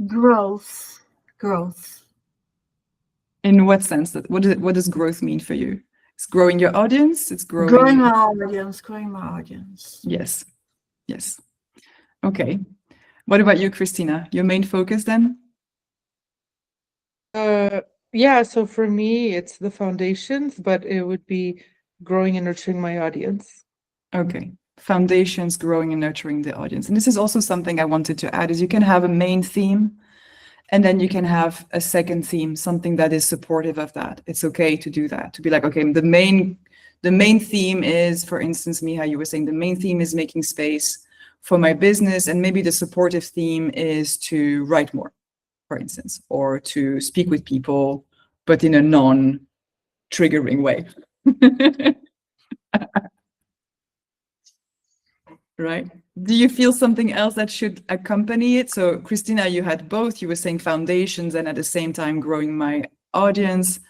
Growth. In what sense? What does growth mean for you? It's growing your audience. It's Growing my audience, growing my audience. Yes. Yes. Okay. What about you, Christina? Your main focus then? Yeah, so for me, it's the foundations, but it would be growing and nurturing my audience. Okay. Foundations, growing and nurturing the audience. And this is also something I wanted to add is you can have a main theme and then you can have a second theme, something that is supportive of that. It's okay to do that, to be like, okay, the main theme is, for instance, Miha, you were saying the main theme is making space for my business, and maybe the supportive theme is to write more, for instance, or to speak with people, but in a non-triggering way. Right? Do you feel something else that should accompany it? So, Christina, you had both. You were saying foundations and at the same time growing my audience.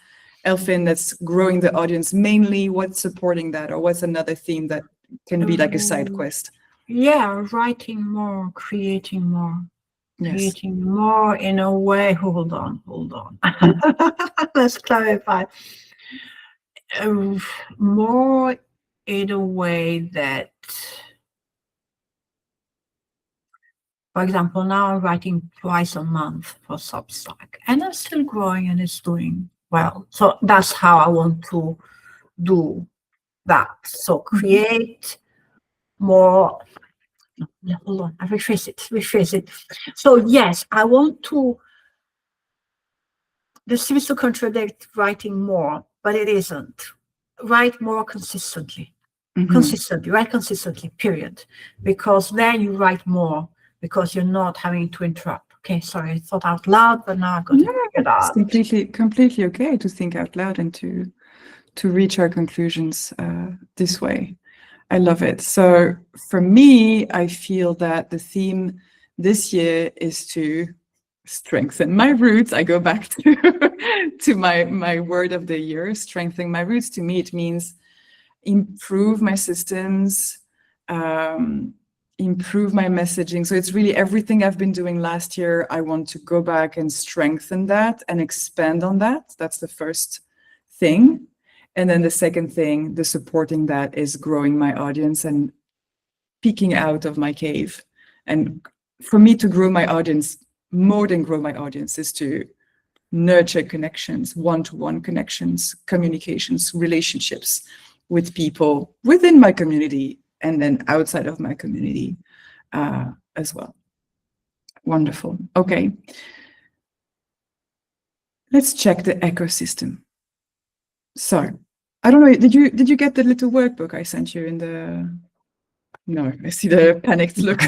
Elfin, that's growing the audience mainly. What's supporting that? Or what's another theme that can be like a side quest? Yeah, writing more, creating more. Yes. Creating more in a way. Hold on. Let's clarify. More in a way that, for example, now I'm writing twice a month for Substack, and I'm still growing and it's doing well. So that's how I want to do that. So create more. No, hold on, I rephrase it. So yes, I want to. This seems to contradict writing more, but it isn't. Write more consistently. Write consistently, period. Because then you write more because you're not having to interrupt. Okay, sorry, I thought out loud, but now I've got to figure it out. It's completely okay to think out loud and to reach our conclusions this way. I love it. So for me, I feel that the theme this year is to strengthen my roots. I go back to my word of the year, strengthen my roots. To me, it means improve my systems, improve my messaging. So it's really everything I've been doing last year. I want to go back and strengthen that and expand on that. That's the first thing. And then the second thing, the supporting that, is growing my audience and peeking out of my cave. And for me to grow my audience, more than grow my audience, is to nurture connections, one-to-one connections, communications, relationships with people within my community and then outside of my community as well. Wonderful. Okay. Let's check the ecosystem. So, I don't know, did you get the little workbook I sent you in the... No, I see the panicked look.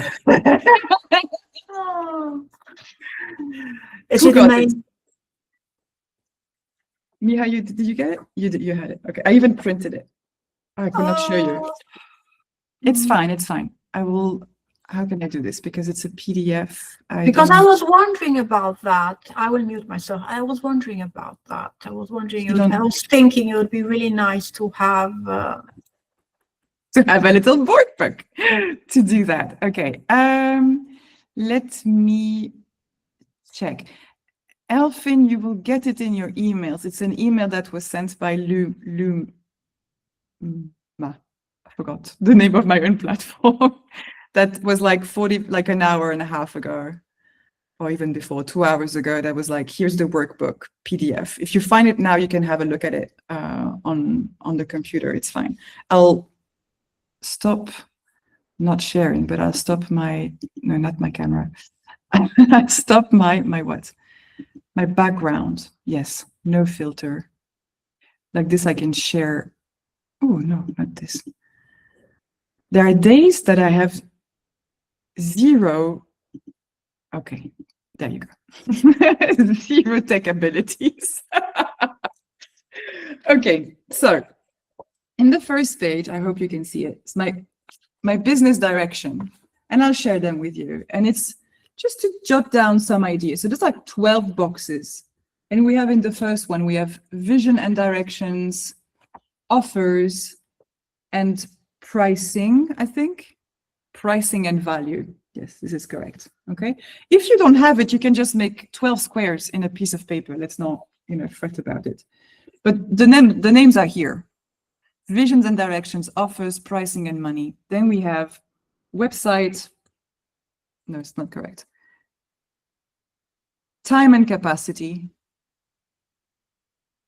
Is Who it got my... it? Miha, did you get it? You had it. Okay, I even printed it. I cannot show you. It's fine, it's fine. I will... How can I do this? Because it's a PDF. Because I was wondering about that. I will mute myself. I was wondering about that. I was thinking it would be really nice to have... to have a little board book to do that. Okay, let me check. Elfin, you will get it in your emails. It's an email that was sent by I forgot the name of my own platform. That was like an hour and a half ago, or even before, 2 hours ago. That was like, here's the workbook PDF. If you find it now, you can have a look at it on the computer. It's fine. I'll stop not sharing, but I'll stop no, not my camera. Stop my what? My background. Yes, no filter. Like this, I can share. Oh, no, not this. There are days that I have zero. Okay, there you go. Zero tech abilities. Okay, so in the first page, I hope you can see it. It's my business direction, and I'll share them with you. And it's just to jot down some ideas. So there's like 12 boxes. And we have in the first one, we have vision and directions, offers, and pricing, I think. Pricing and value. Yes, this is correct. Okay. If you don't have it, you can just make 12 squares in a piece of paper. Let's not, fret about it. But the names are here. visions and directions, offers, pricing, and money. Then we have website. No, it's not correct. Time and capacity.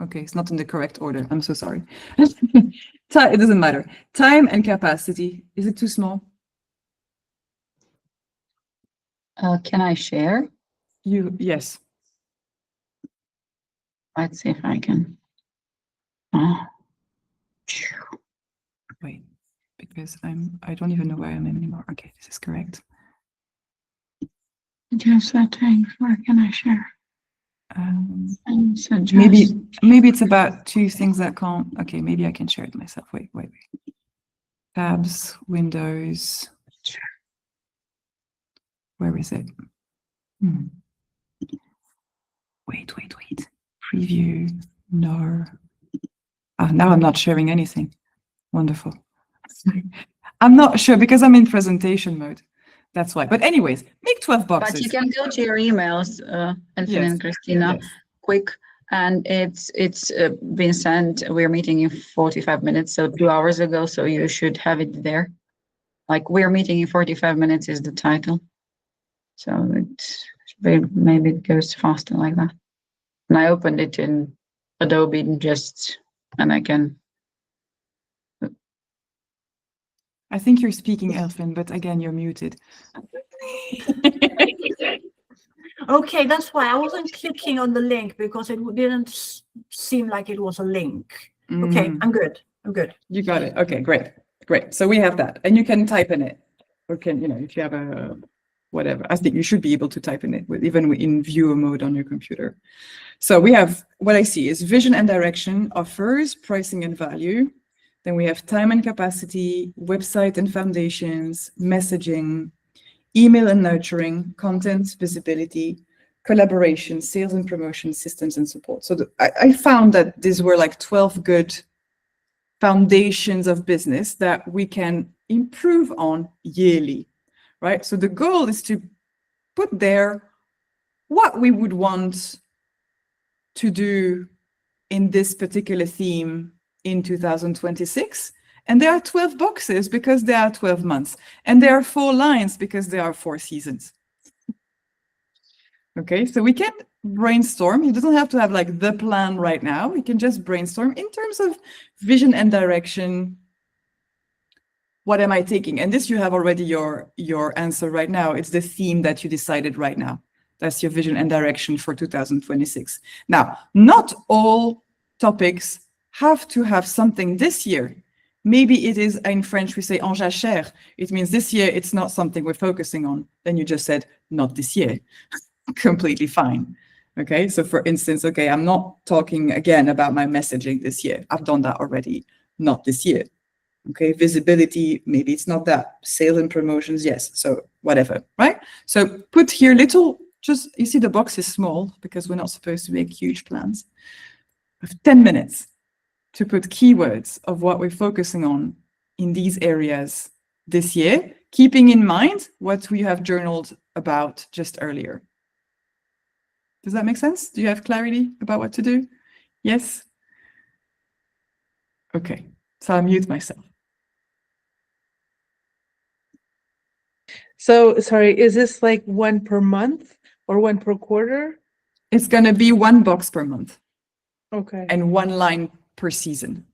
Okay, it's not in the correct order. I'm so sorry. It doesn't matter. Time and capacity. Is it too small? Can I share? Yes. Let's see if I can. Oh. Wait, because I don't even know where I am anymore. Okay, this is correct. Just settings. Where can I share? Maybe it's about two things that can't. Okay, maybe I can share it myself. Wait. Tabs, windows. Where is it? Wait. Preview. No. Now I'm not sharing anything. Wonderful. I'm not sure because I'm in presentation mode. That's why. But anyways, make 12 boxes. But you can go to your emails, Elfin and Christina, quick. And it's been sent. We're meeting in 45 minutes, so 2 hours ago. So you should have it there. Like we're meeting in 45 minutes is the title. So maybe it goes faster like that. And I opened it in Adobe and I can. I think you're speaking, Elfin, but again, you're muted. Okay, that's why I wasn't clicking on the link because it didn't seem like it was a link. Okay, I'm good. You got it. Okay, great. So we have that, and you can type in it, or if you have a whatever. I think you should be able to type in it even in viewer mode on your computer. So we have what I see is vision and direction, offers, pricing and value. Then we have time and capacity, website and foundations, messaging, email and nurturing, content, visibility, collaboration, sales and promotion, systems and support. So I found that these were like 12 good foundations of business that we can improve on yearly, right? So the goal is to put there what we would want to do in this particular theme in 2026. And there are 12 boxes because there are 12 months. And there are 4 lines because there are 4 seasons. Okay, so we can brainstorm. It doesn't have to have like the plan right now. We can just brainstorm in terms of vision and direction. What am I taking? And this you have already your answer right now. It's the theme that you decided right now. That's your vision and direction for 2026. Now, not all topics have to have something this year. Maybe it is, in French, we say en jachère. It means this year it's not something we're focusing on. Then you just said, not this year. Completely fine. Okay, so for instance, okay, I'm not talking again about my messaging this year. I've done that already. Not this year. Okay, visibility, maybe it's not that. Sales and promotions, yes. So whatever, right? So put here you see the box is small because we're not supposed to make huge plans. We have 10 minutes to put keywords of what we're focusing on in these areas this year, keeping in mind what we have journaled about just earlier. Does that make sense? Do you have clarity about what to do? Yes? Okay, so I'll mute myself. So, sorry, is this like 1 per month or 1 per quarter? It's going to be 1 box per month. Okay. And 1 line per season.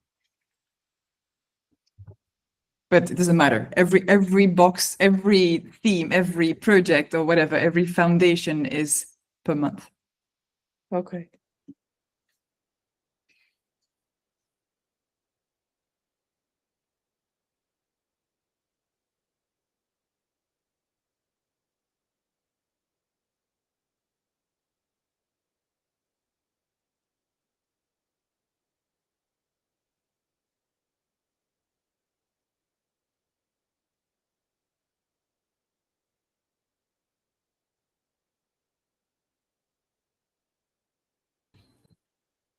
But it doesn't matter. Every box, every theme, every project or whatever, every foundation is per month. Okay.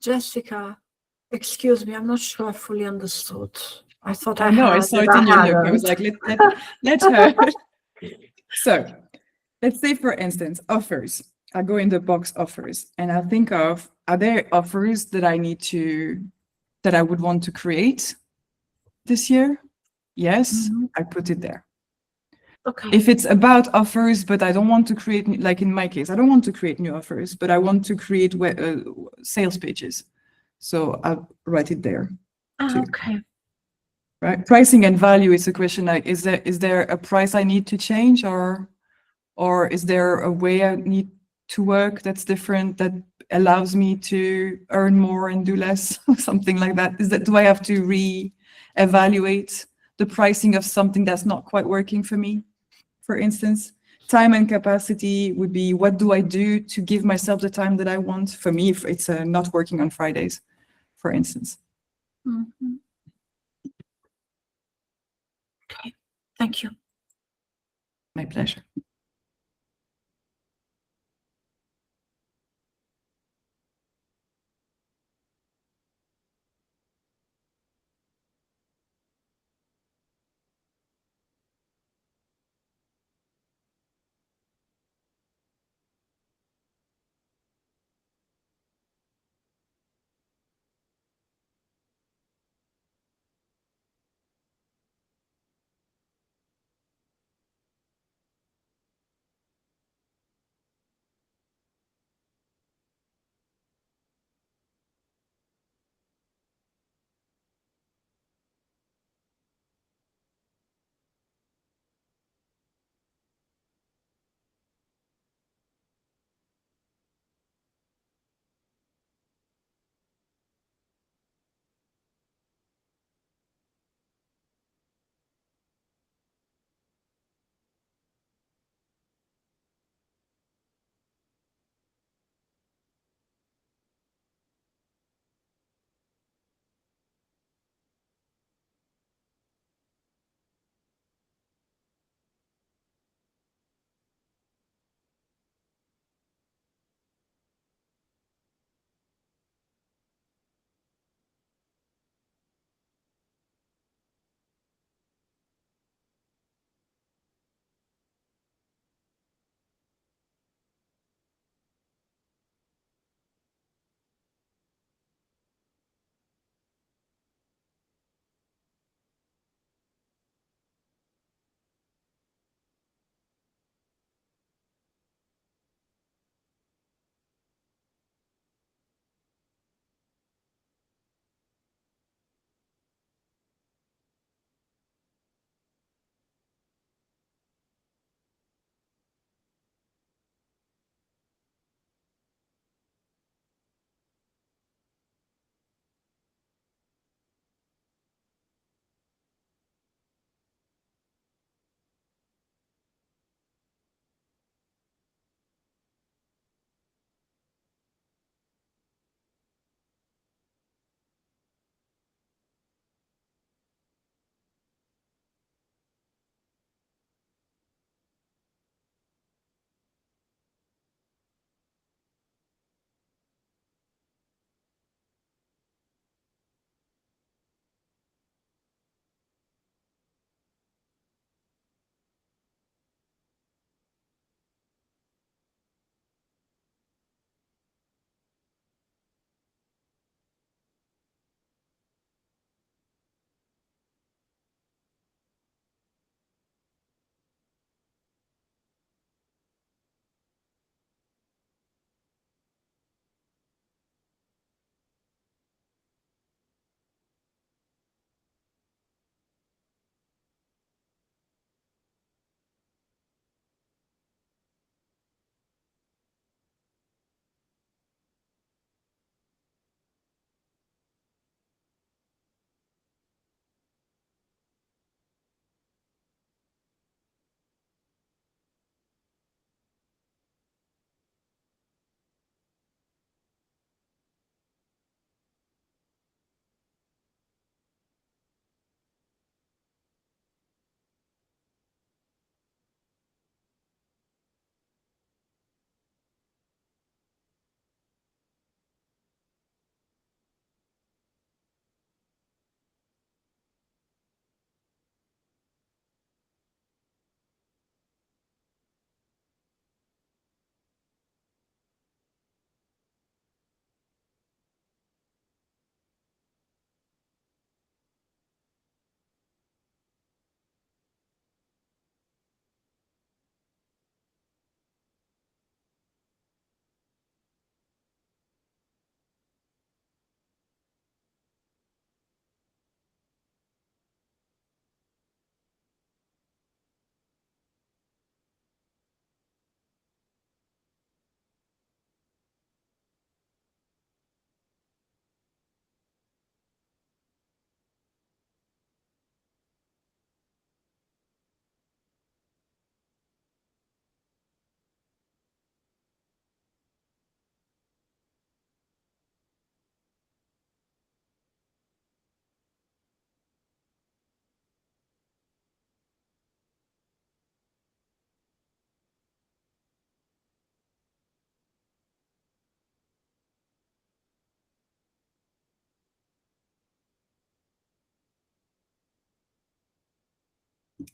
Jessica, excuse me, I'm not sure I fully understood. I thought I know, had I saw it in your look. I was like, let her. So let's say, for instance, offers. I go in the box offers and I think of, are there offers that I would want to create this year? Yes, Mhm. I put it there. Okay. If it's about offers, but I don't want to create, like in my case, I don't want to create new offers, but I want to create sales pages. So I'll write it there too. Okay. Right? Pricing and value is a question like, is there a price I need to change, or is there a way I need to work that's different that allows me to earn more and do less, something like that? Do I have to re-evaluate the pricing of something that's not quite working for me? For instance, time and capacity would be, what do I do to give myself the time that I want? For me, if it's not working on Fridays, for instance. Mhm. Okay. Thank you. My pleasure.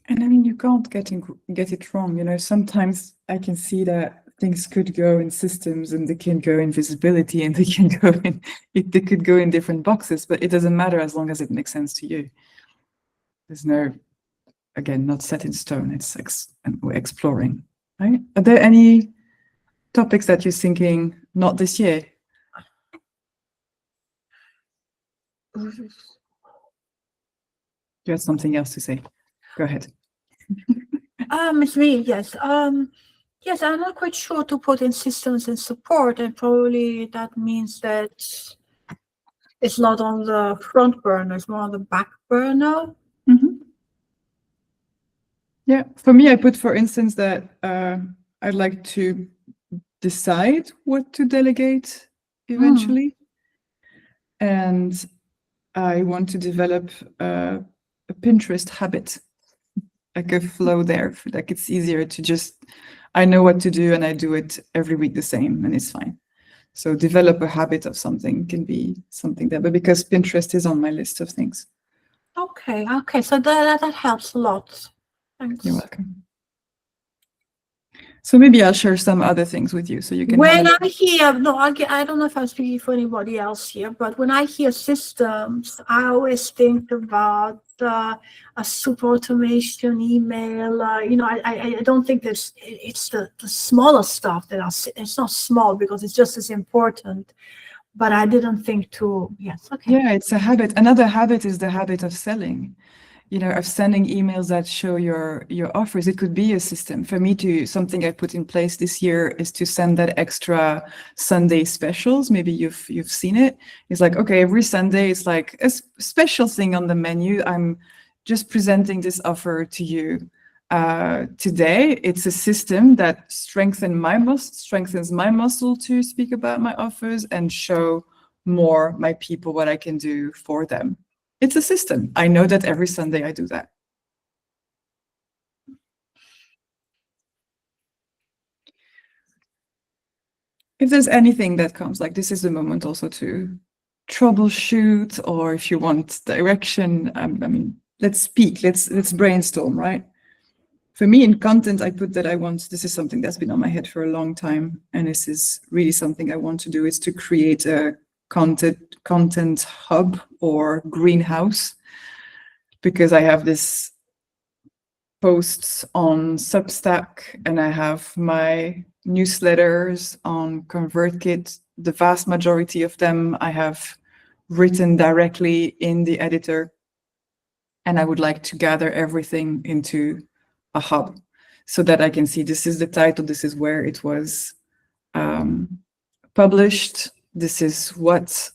And I mean, you can't get it wrong. You know, sometimes I can see that things could go in systems and they can go in visibility and they can go in, they could go in different boxes, but it doesn't matter as long as it makes sense to you. There's no, again, not set in stone. It's we're exploring, right? Are there any topics that you're thinking, not this year? You had something else to say. Go ahead. It's me, yes. Yes, I'm not quite sure to put in systems and support, and probably that means that it's not on the front burner, it's more on the back burner. Yeah, for me, I put, for instance, that I'd like to decide what to delegate eventually. And I want to develop a Pinterest habit, like a flow there, like it's easier to just, I know what to do and I do it every week the same and it's fine. So develop a habit of something can be something that, but because Pinterest is on my list of things. Okay, so that helps a lot. Thanks. You're welcome. So maybe I'll share some other things with you so you can. When I hear, no, I don't know if I'm speaking for anybody else here, but when I hear systems, I always think about a super automation email. You know, I don't think it's the smaller stuff that it's not small because it's just as important. But I didn't think to, yes, okay. Yeah, it's a habit. Another habit is the habit of selling. You know, of sending emails that show your offers. It could be a system. For me, something I put in place this year is to send that extra Sunday specials. Maybe you've seen it. It's like, okay, every Sunday it's like a special thing on the menu. I'm just presenting this offer to you today. It's a system that strengthens my muscle to speak about my offers and show more my people what I can do for them. It's a system. I know that every Sunday I do that. If there's anything that comes, like this is the moment also to troubleshoot, or if you want direction, I mean, let's speak, let's brainstorm, right? For me in content, I put that this is something that's been on my head for a long time, and this is really something I want to do, is to create a content hub or greenhouse, because I have this posts on Substack and I have my newsletters on ConvertKit. The vast majority of them I have written directly in the editor, and I would like to gather everything into a hub so that I can see this is the title, this is where it was published, this is what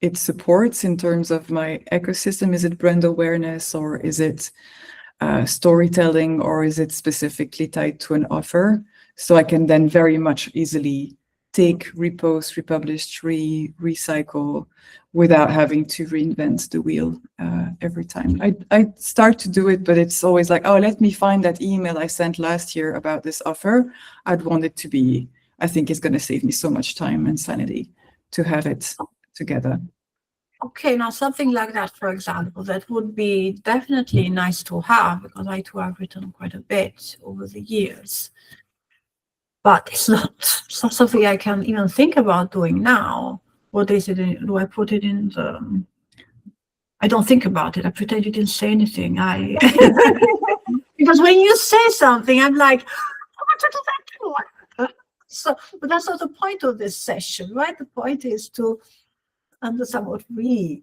it supports in terms of my ecosystem. Is it brand awareness, or is it storytelling, or is it specifically tied to an offer? So I can then very much easily take, repost, republish, recycle without having to reinvent the wheel every time. I start to do it, but it's always like, oh, let me find that email I sent last year about this offer. I'd want it to be, I think it's going to save me so much time and sanity to have it together. Okay, now something like that, for example, that would be definitely nice to have, because I too have written quite a bit over the years. But it's not something I can even think about doing now. What is it? Do I put it in the? I don't think about it. I pretend you didn't say anything. Because when you say something, I'm like, I want to do that too. So, but that's not the point of this session, right? The point is to understand what we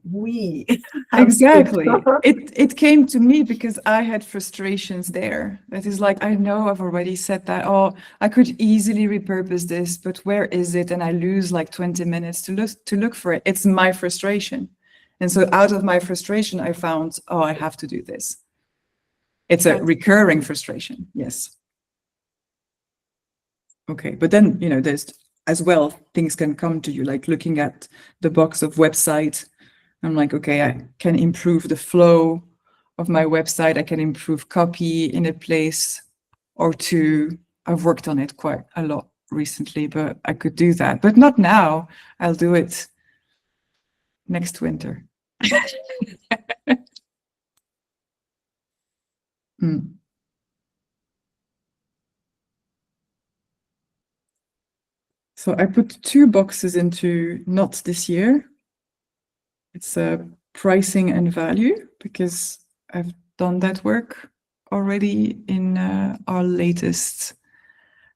exactly. It came to me because I had frustrations there. That is like, I know I've already said that, oh, I could easily repurpose this, but where is it? And I lose like 20 minutes to look for it. It's my frustration. And so out of my frustration, I found, oh, I have to do this. It's a recurring frustration. Yes. Okay. But then, you know, there's as well, things can come to you, like looking at the box of website. I'm like, okay, I can improve the flow of my website. I can improve copy in a place or two. I've worked on it quite a lot recently, but I could do that, but not now. I'll do it next winter. Mm. So I put 2 boxes into not this year. It's pricing and value, because I've done that work already in our latest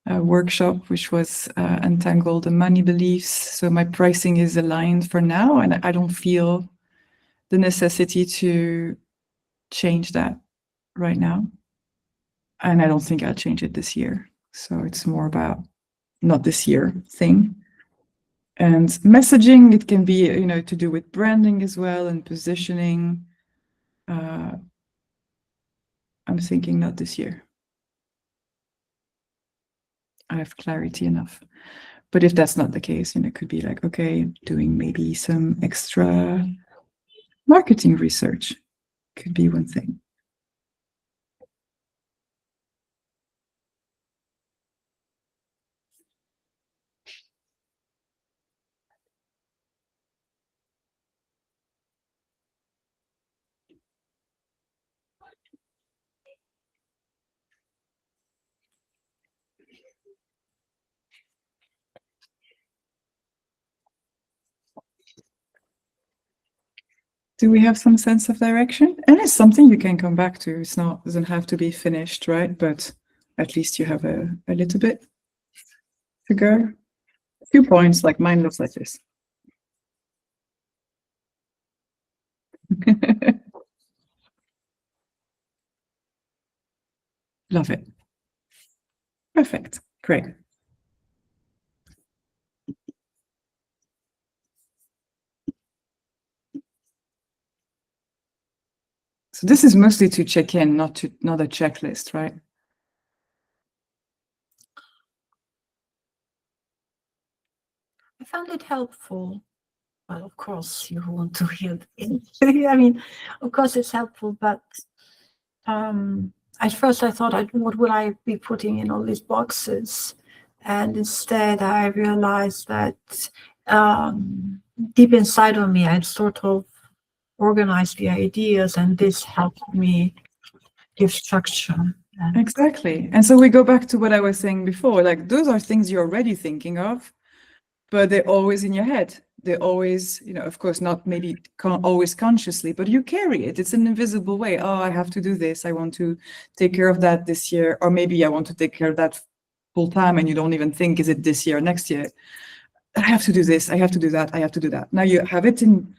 workshop, which was Untangle the Money Beliefs. So my pricing is aligned for now, and I don't feel the necessity to change that right now. And I don't think I'll change it this year. So it's more about not this year thing. And messaging, it can be, to do with branding as well and positioning. I'm thinking not this year. I have clarity enough. But if that's not the case, it could be like, okay, doing maybe some extra marketing research could be one thing. Do we have some sense of direction? And it's something you can come back to. It's not, doesn't have to be finished, right? But at least you have a little bit to go. A few points, like mine looks like this. Love it. Perfect. Great. So this is mostly to check in, not a checklist, right? I found it helpful. Well, of course, you want to hear it. I mean, of course, it's helpful, but at first I thought, what would I be putting in all these boxes? And instead, I realized that deep inside of me, I'd sort of organized the ideas, and this helped me give structure. Exactly. And so we go back to what I was saying before, like those are things you're already thinking of, but they're always in your head. They're always, of course, not maybe always consciously, but you carry it. It's an invisible way. Oh, I have to do this. I want to take care of that this year. Or maybe I want to take care of that full time, and you don't even think, is it this year or next year? I have to do this. I have to do that. I have to do that. Now you have it in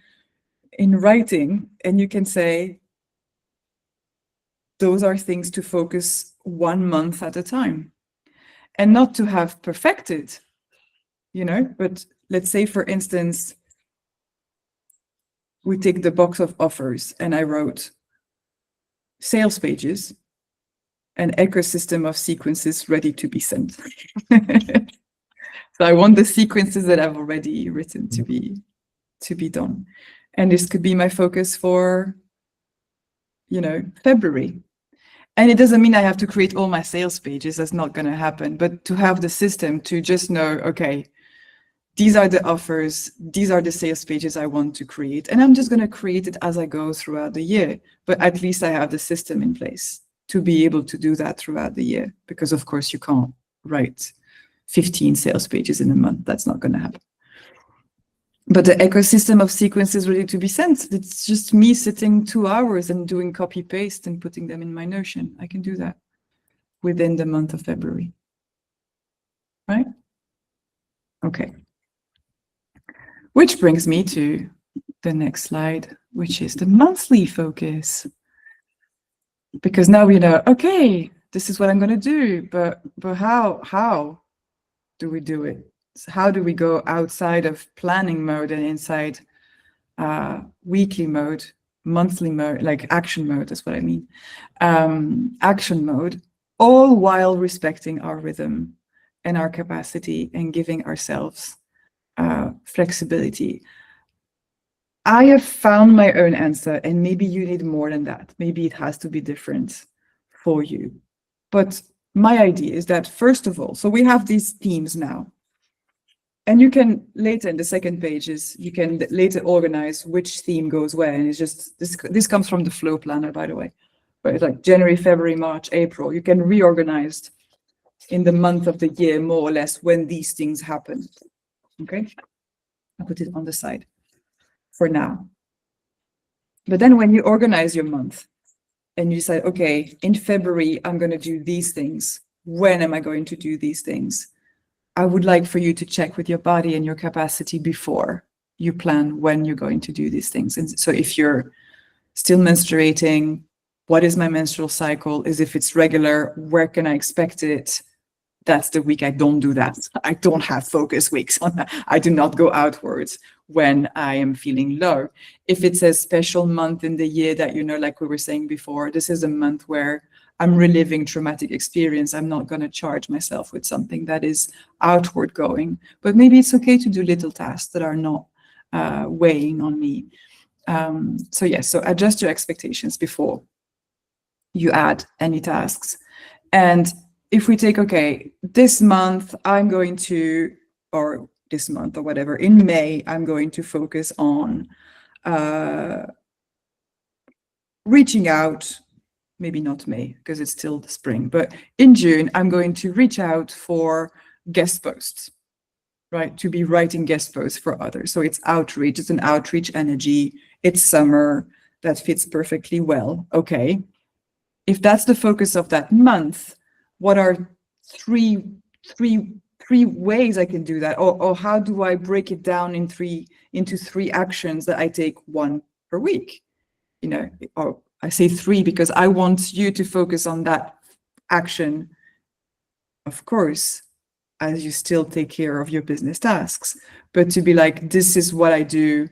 writing, and you can say, those are things to focus 1 month at a time, and not to have perfected, but let's say, for instance, we take the box of offers, and I wrote sales pages, an ecosystem of sequences ready to be sent. So I want the sequences that I've already written to be done. And this could be my focus for, February. And it doesn't mean I have to create all my sales pages. That's not going to happen. But to have the system to just know, okay, these are the offers, these are the sales pages I want to create. And I'm just going to create it as I go throughout the year. But at least I have the system in place to be able to do that throughout the year. Because, of course, you can't write 15 sales pages in a month. That's not going to happen. But the ecosystem of sequences ready to be sent, it's just me sitting 2 hours and doing copy paste and putting them in my Notion. I can do that within the month of February. Right? Okay. Which brings me to the next slide, which is the monthly focus. Because now we know, okay, this is what I'm going to do, but how do we do it? So how do we go outside of planning mode and inside weekly mode, monthly mode, like action mode, that's what I mean. Action mode, all while respecting our rhythm and our capacity and giving ourselves flexibility. I have found my own answer, and maybe you need more than that. Maybe it has to be different for you. But my idea is that, first of all, so we have these themes now. And you can later in the second pages, you can later organize which theme goes where. And it's just, this comes from the flow planner, by the way. but it's like January, February, March, April. You can reorganize in the month of the year, more or less, when these things happen. Okay, I'll put it on the side for now. But then when you organize your month and you say, okay, in February, I'm going to do these things. When am I going to do these things? I would like for you to check with your body and your capacity before you plan when you're going to do these things. And so if you're still menstruating, what is my menstrual cycle? Is if it's regular, where can I expect it? That's the week I don't do that. I don't have focus weeks on that. I do not go outwards when I am feeling low. If it's a special month in the year that, you know, like we were saying before, this is a month where I'm reliving traumatic experience. I'm not going to charge myself with something that is outward going, but maybe it's okay to do little tasks that are not weighing on me. So yes, so adjust your expectations before you add any tasks. And if we take, okay, this month I'm going to, or this month or whatever, in May, I'm going to focus on reaching out, maybe not May, because it's still the spring, but in June, I'm going to reach out for guest posts, right? To be writing guest posts for others. So it's outreach, it's an outreach energy, it's summer, that fits perfectly well. Okay. If that's the focus of that month, what are three ways I can do that? Or how do I break it down into three actions that I take one per week? You know, or I say three because I want you to focus on that action, of course, as you still take care of your business tasks, but to be like, this is what I do.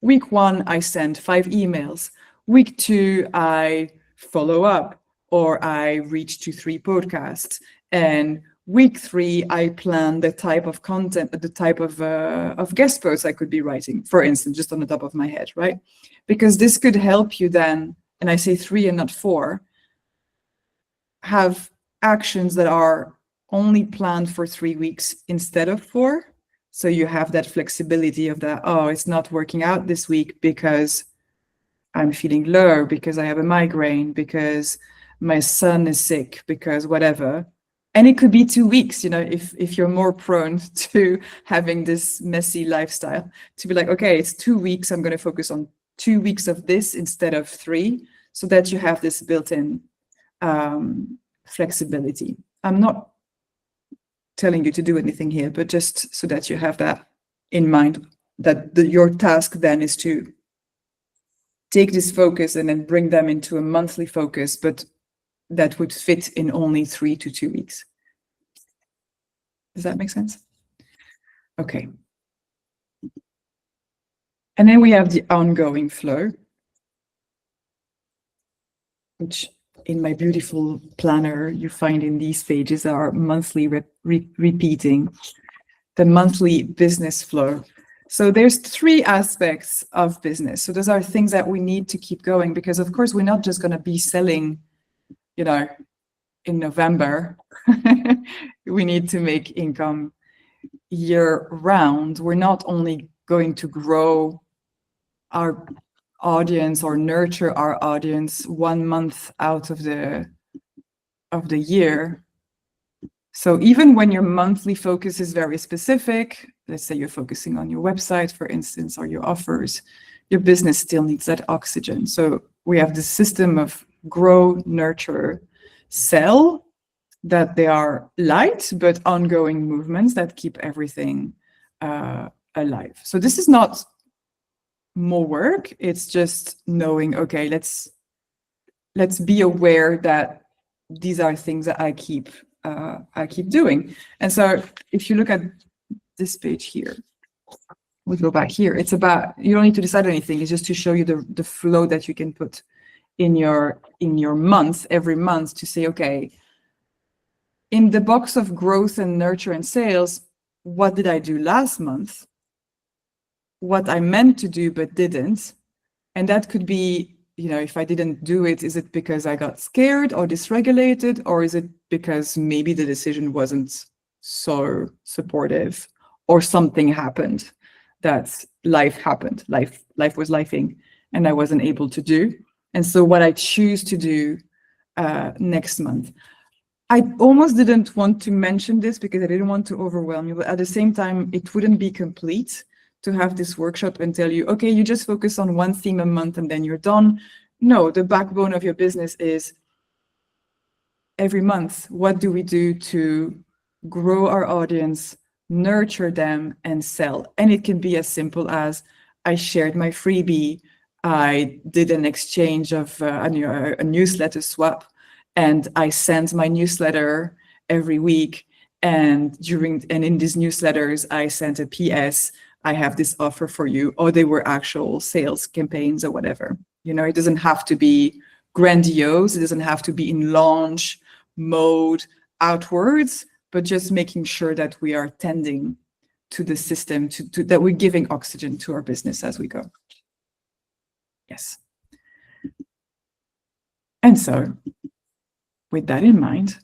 Week 1, I send 5 emails. Week 2, I follow up, or I reach to 3 podcasts. And week 3, I plan the type of content, the type of guest posts I could be writing, for instance, just on the top of my head, right? Because this could help you then, and I say 3 and not 4, have actions that are only planned for 3 weeks instead of 4. So you have that flexibility of that, oh, it's not working out this week because I'm feeling low, because I have a migraine, because my son is sick, because whatever. And it could be 2 weeks, you know, if you're more prone to having this messy lifestyle, to be like, okay, it's 2 weeks, I'm going to focus on 2 weeks of this instead of 3, so that you have this built-in flexibility. I'm not telling you to do anything here, but just so that you have that in mind, that your task then is to take this focus and then bring them into a monthly focus, but that would fit in only 3 to 2 weeks. Does that make sense? Okay. And then we have the ongoing flow, which in my beautiful planner, you find in these pages are monthly repeating, the monthly business flow. So there's 3 aspects of business. So those are things that we need to keep going, because of course, we're not just going to be selling, you know, in November. We need to make income year round. We're not only going to grow our audience or nurture our audience 1 month out of the year. So even when your monthly focus is very specific, let's say you're focusing on your website, for instance, or your offers, your business still needs that oxygen. So we have this system of grow, nurture, sell, that they are light but ongoing movements that keep everything alive. So this is not more work, it's just knowing, okay, let's be aware that these are things that I keep doing. And so if you look at this page here, we go back here, it's about, you don't need to decide anything, it's just to show you the flow that you can put in your month, every month, to say, okay, in the box of growth and nurture and sales, what did I do last month? What I meant to do but didn't. And that could be, you know, if I didn't do it, is it because I got scared or dysregulated, or is it because maybe the decision wasn't so supportive, or something happened, that life happened, life was lifing, and I wasn't able to do. And so what I choose to do next month. I almost didn't want to mention this because I didn't want to overwhelm you, but at the same time, it wouldn't be complete to have this workshop and tell you, okay, you just focus on one theme a month and then you're done. No, the backbone of your business is every month, what do we do to grow our audience, nurture them, and sell? And it can be as simple as I shared my freebie, I did an exchange of a newsletter swap, and I sent my newsletter every week. And in these newsletters, I sent a PS, I have this offer for you, or they were actual sales campaigns or whatever. It doesn't have to be grandiose. It doesn't have to be in launch mode outwards, but just making sure that we are tending to the system, that we're giving oxygen to our business as we go. Yes. And so, with that in mind,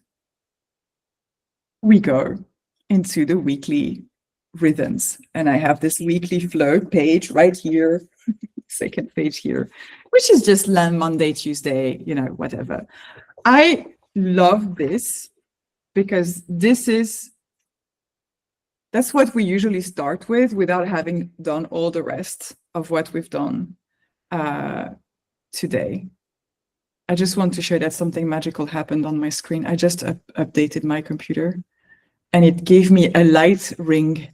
we go into the weekly rhythms. And I have this weekly flow page right here, second page here, which is just Monday, Tuesday, whatever. I love this because that's what we usually start with without having done all the rest of what we've done today. I just want to share that something magical happened on my screen. I just updated my computer and it gave me a light ring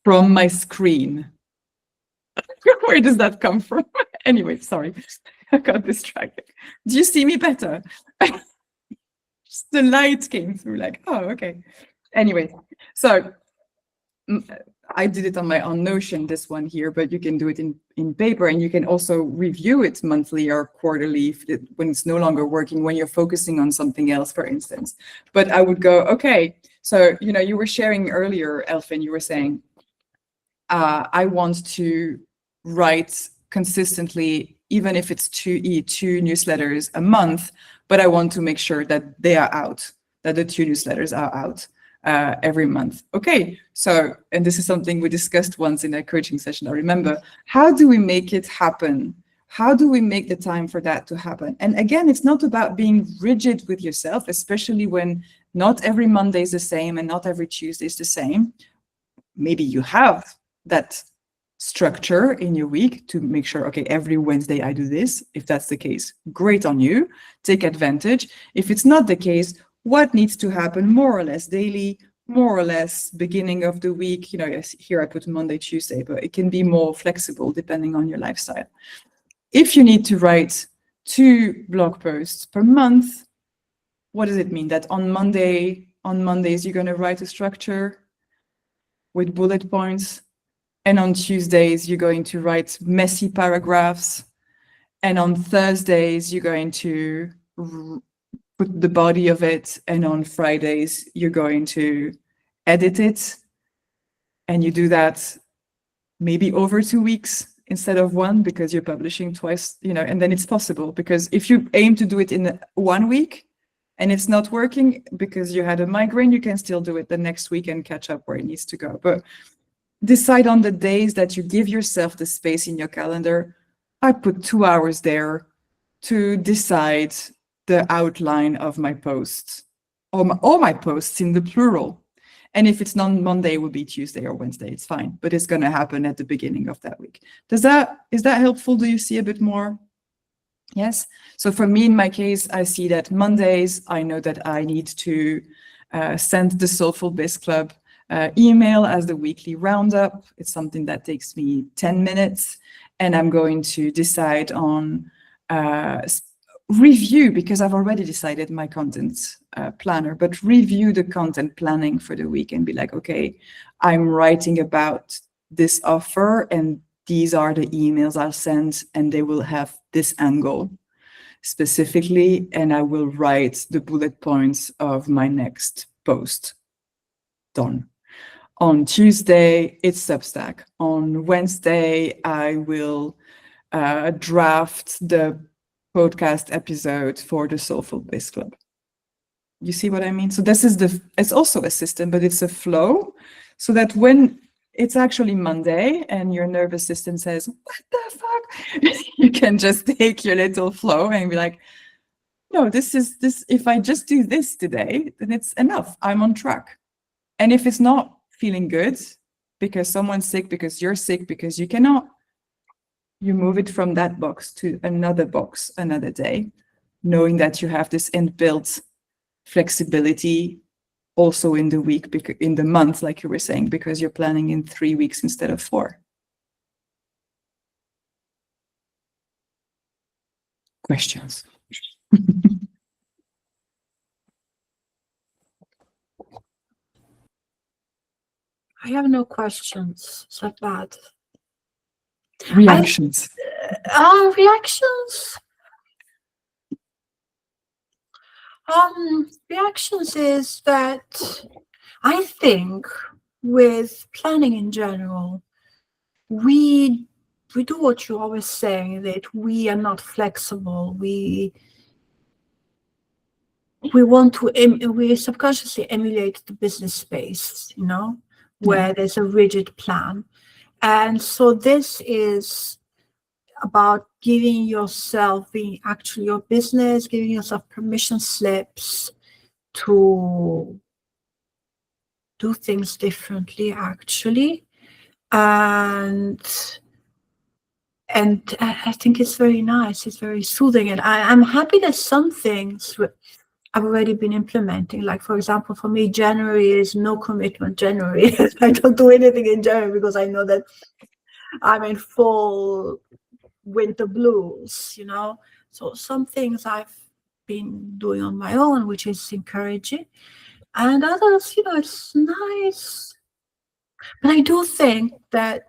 from my screen. Where does that come from? Anyway, sorry, I got distracted. Do you see me better? The light came through like, oh, okay. Anyway, so I did it on Notion, this one here, but you can do it in paper, and you can also review it monthly or quarterly when it's no longer working, when you're focusing on something else, for instance. But I would go, okay, so, you were sharing earlier, Elfin, you were saying, I want to write consistently, even if it's two newsletters a month, but I want to make sure that they are out, that the 2 newsletters are out every month. Okay, so, and this is something we discussed once in a coaching session, I remember. How do we make it happen? How do we make the time for that to happen? And again, it's not about being rigid with yourself, especially when not every Monday is the same and not every Tuesday is the same. Maybe you have that structure in your week to make sure, okay, every Wednesday I do this. If that's the case, great on you, take advantage. If it's not the case, what needs to happen more or less daily, more or less beginning of the week? Yes, here I put Monday, Tuesday, but it can be more flexible depending on your lifestyle. If you need to write 2 blog posts per month, what does it mean? That on Mondays, you're going to write a structure with bullet points. And on Tuesdays, you're going to write messy paragraphs. And on Thursdays, you're going to put the body of it. And on Fridays, you're going to edit it. And you do that maybe over 2 weeks instead of 1, because you're publishing twice, and then it's possible. Because if you aim to do it in 1 week and it's not working because you had a migraine, you can still do it the next week and catch up where it needs to go. But decide on the days that you give yourself the space in your calendar. I put 2 hours there to decide the outline of my posts, or my posts in the plural. And if it's not Monday, it will be Tuesday or Wednesday. It's fine, but it's going to happen at the beginning of that week. Is that helpful? Do you see a bit more? Yes. So for me, in my case, I see that Mondays, I know that I need to send the Soulful Biz Club email as the weekly roundup. It's something that takes me 10 minutes, and I'm going to decide on review, because I've already decided my content planner, but review the content planning for the week and be like, okay, I'm writing about this offer and these are the emails I'll send, and they will have this angle specifically, and I will write the bullet points of my next post. Done. On Tuesday, it's Substack. On Wednesday, I will draft the podcast episode for the Soulful Biz Club. You see what I mean? So it's also a system, but it's a flow, so that when it's actually Monday and your nervous system says, what the fuck? You can just take your little flow and be like, no, this, if I just do this today, then it's enough. I'm on track. And if it's not feeling good because someone's sick, because you're sick, because you cannot, you move it from that box to another box another day, knowing that you have this inbuilt flexibility also in the week, in the month, like you were saying, because you're planning in 3 weeks instead of 4. Questions? I have no questions. Is that bad? Reactions. Reactions. Reactions is that I think with planning in general, we do what you're always saying, that we are not flexible. We want to we subconsciously emulate the business space, where there's a rigid plan. And so this is about giving yourself, being actually your business, giving yourself permission slips to do things differently, actually. And I think it's very nice. It's very soothing. And I'm happy that some things I've already been implementing. Like, for example, for me, January is no commitment. January, I don't do anything in January because I know that I'm in full winter blues, So some things I've been doing on my own, which is encouraging. And others, it's nice. But I do think that,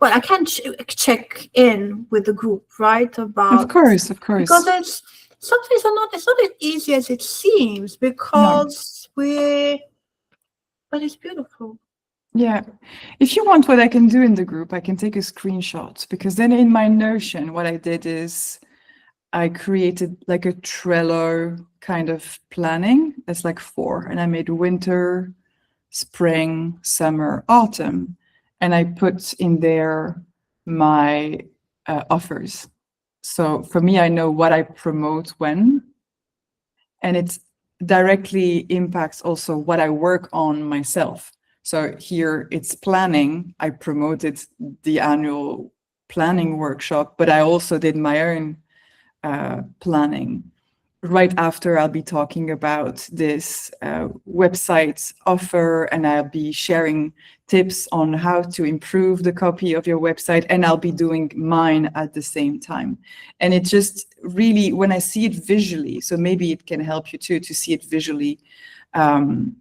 well, I can check in with the group, right? Of course. Because some things it's not as easy as it seems, because but it's beautiful. Yeah. If you want, what I can do in the group, I can take a screenshot, because then in my Notion, what I did is I created like a Trello kind of planning. That's like 4, and I made winter, spring, summer, autumn, and I put in there my offers. So for me, I know what I promote when, and it directly impacts also what I work on myself. So here it's planning. I promoted the annual planning workshop, but I also did my own planning. Right after, I'll be talking about this website offer, and I'll be sharing tips on how to improve the copy of your website, and I'll be doing mine at the same time. And it just really, when I see it visually, so maybe it can help you too, to see it visually, and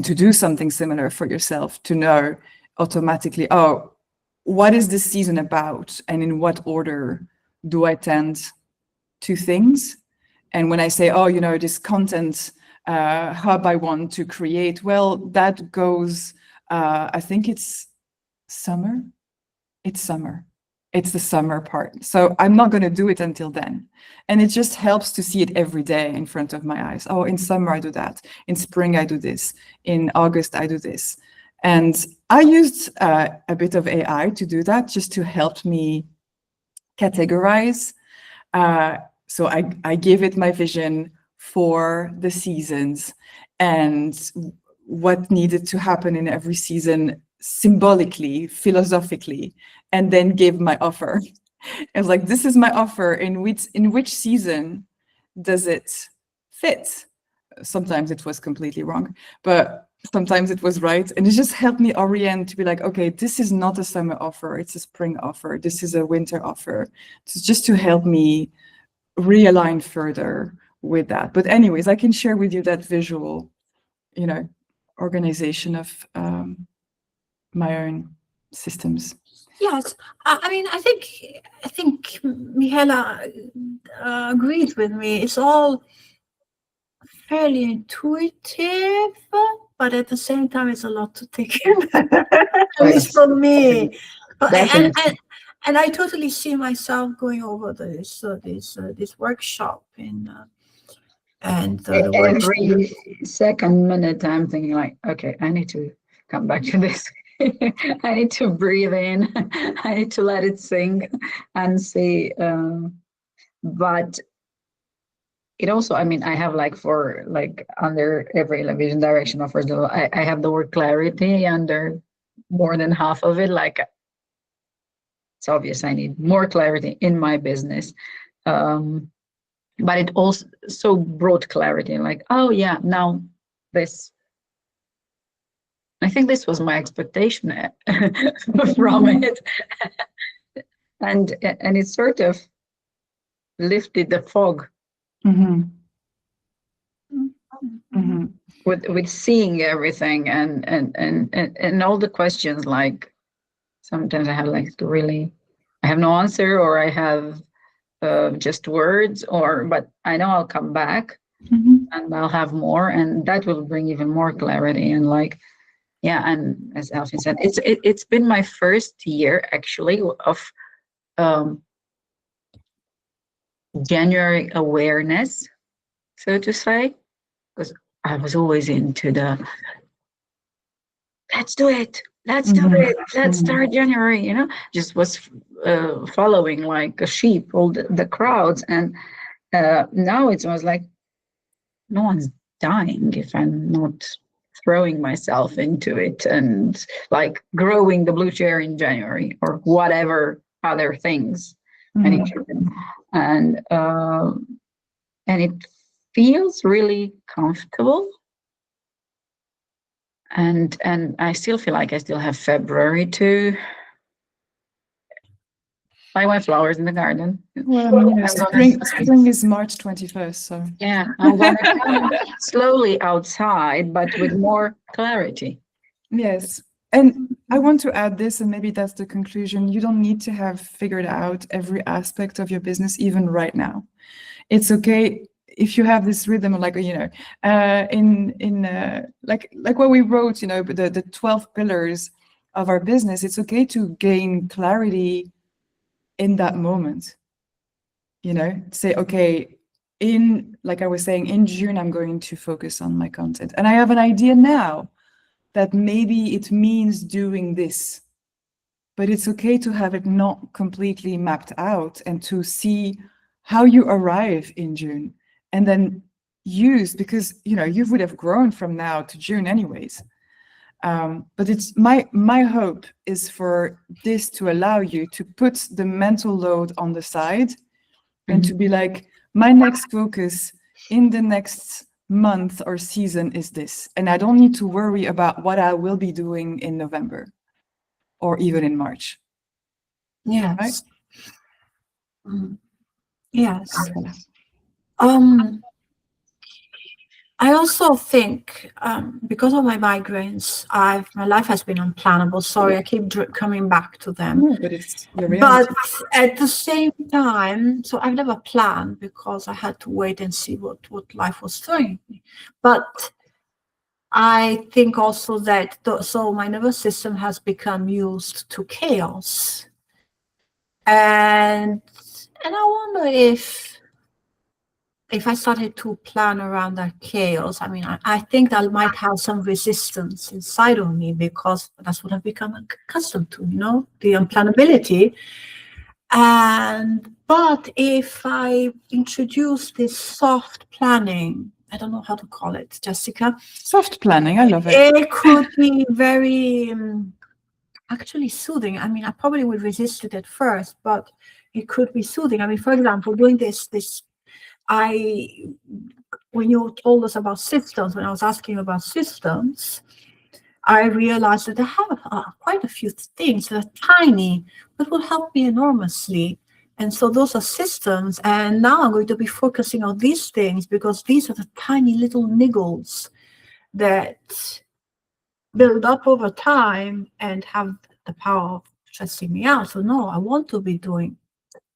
to do something similar for yourself, to know automatically, oh, what is this season about, and in what order do I tend to things? And when I say, oh, this content hub I want to create, well, that goes, I think it's summer. It's summer. It's the summer part. So I'm not going to do it until then. And it just helps to see it every day in front of my eyes. Oh, in summer I do that. In spring I do this. In August I do this. And I used a bit of AI to do that, just to help me categorize. So I gave it my vision for the seasons and what needed to happen in every season, symbolically, philosophically, and then gave my offer. I was like, this is my offer. In which season does it fit? Sometimes it was completely wrong, but sometimes it was right. And it just helped me orient to be like, okay, this is not a summer offer. It's a spring offer. This is a winter offer. So just to help me realign further with that. But anyways, I can share with you that visual, organization of my own systems. Yes, I mean, I think Michaela agreed with me. It's all fairly intuitive, but at the same time, it's a lot to take in. At least for me. And I totally see myself going over this workshop and every second minute I'm thinking like, okay, I need to come back to this. I need to breathe in. I need to let it sink and see. But it also, I mean, I have like for like under every vision direction offers, I have the word clarity under more than half of it. Like it's obvious I need more clarity in my business. But it also brought clarity, like, oh yeah, now this. I think this was my expectation from it, and it sort of lifted the fog Mm-hmm. Mm-hmm. with seeing everything and all the questions. Like sometimes I have like to really, I have no answer, or I have just words, but I know I'll come back Mm-hmm. and I'll have more, and that will bring even more clarity. And like, yeah, and as Elfie said, it's been my first year actually of January awareness, so to say, because I was always into the let's do it, let's do Mm-hmm. it, let's start January, just was following like a sheep all the crowds. And now it was like no one's dying if I'm not throwing myself into it and like growing the blue chair in January or whatever other things I need to do. And it feels really comfortable. And I still feel like I still have February to buy my flowers in the garden. Well, I mean, spring is March 21st, so yeah, I'm gonna come slowly outside, but with more clarity. yes. And I want to add this, and maybe that's the conclusion. You don't need to have figured out every aspect of your business, even right now. It's okay if you have this rhythm, like like what we wrote, the 12 pillars of our business. It's okay to gain clarity in that moment. Say, okay, like I was saying, in June, I'm going to focus on my content, and I have an idea now that maybe it means doing this, but it's okay to have it not completely mapped out and to see how you arrive in June and then use, because you would have grown from now to June anyways. But it's my hope is for this to allow you to put the mental load on the side and to be like, my next focus in the next month or season is this, and I don't need to worry about what I will be doing in November or even in March. Yes. Right? Yes. Okay. I also think because of my migraines, my life has been unplannable. Sorry, I keep coming back to them. No, but it's your reality. But at the same time, so I've never planned because I had to wait and see what life was throwing me. But I think also that so my nervous system has become used to chaos, and I wonder if I started to plan around that chaos, I mean, I think that might have some resistance inside of me because that's what I've become accustomed to, the unplannability. But if I introduce this soft planning, I don't know how to call it, Jessica. Soft planning, I love it. It could be very actually soothing. I mean, I probably would resist it at first, but it could be soothing. I mean, for example, doing this when you told us about systems, when I was asking about systems, I realized that I have quite a few things that are tiny, but will help me enormously. And so those are systems. And now I'm going to be focusing on these things because these are the tiny little niggles that build up over time and have the power of stressing me out. So no, I want to be doing.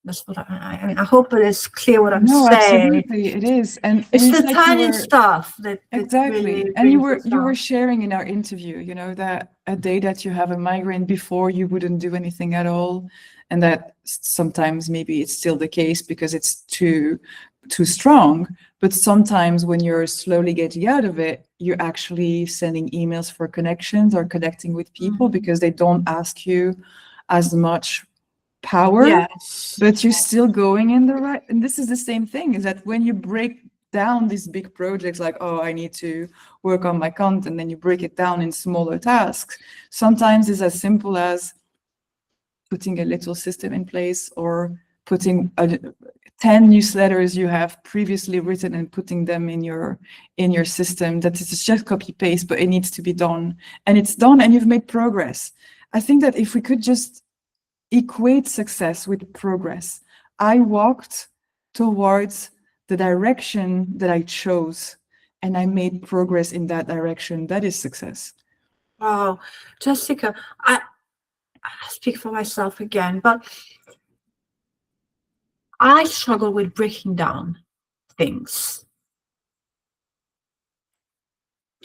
That's what I mean. I hope it is clear what I'm saying. Absolutely, it is, and it's the like tiny stuff that exactly. Really and you were sharing in our interview, that a day that you have a migraine before you wouldn't do anything at all, and that sometimes maybe it's still the case because it's too strong. But sometimes when you're slowly getting out of it, you're actually sending emails for connections or connecting with people because they don't ask you as much power, Yes. but you're still going in the right. And this is the same thing, is that when you break down these big projects, like, oh, I need to work on my content, then you break it down in smaller tasks. Sometimes it's as simple as putting a little system in place, or putting 10 newsletters you have previously written and putting them in your system, that it's just copy paste, but it needs to be done, and it's done and you've made progress. I think that if we could just equate success with progress, I walked towards the direction that I chose and I made progress in that direction. That is success. Wow, Jessica, I speak for myself again, but I struggle with breaking down things.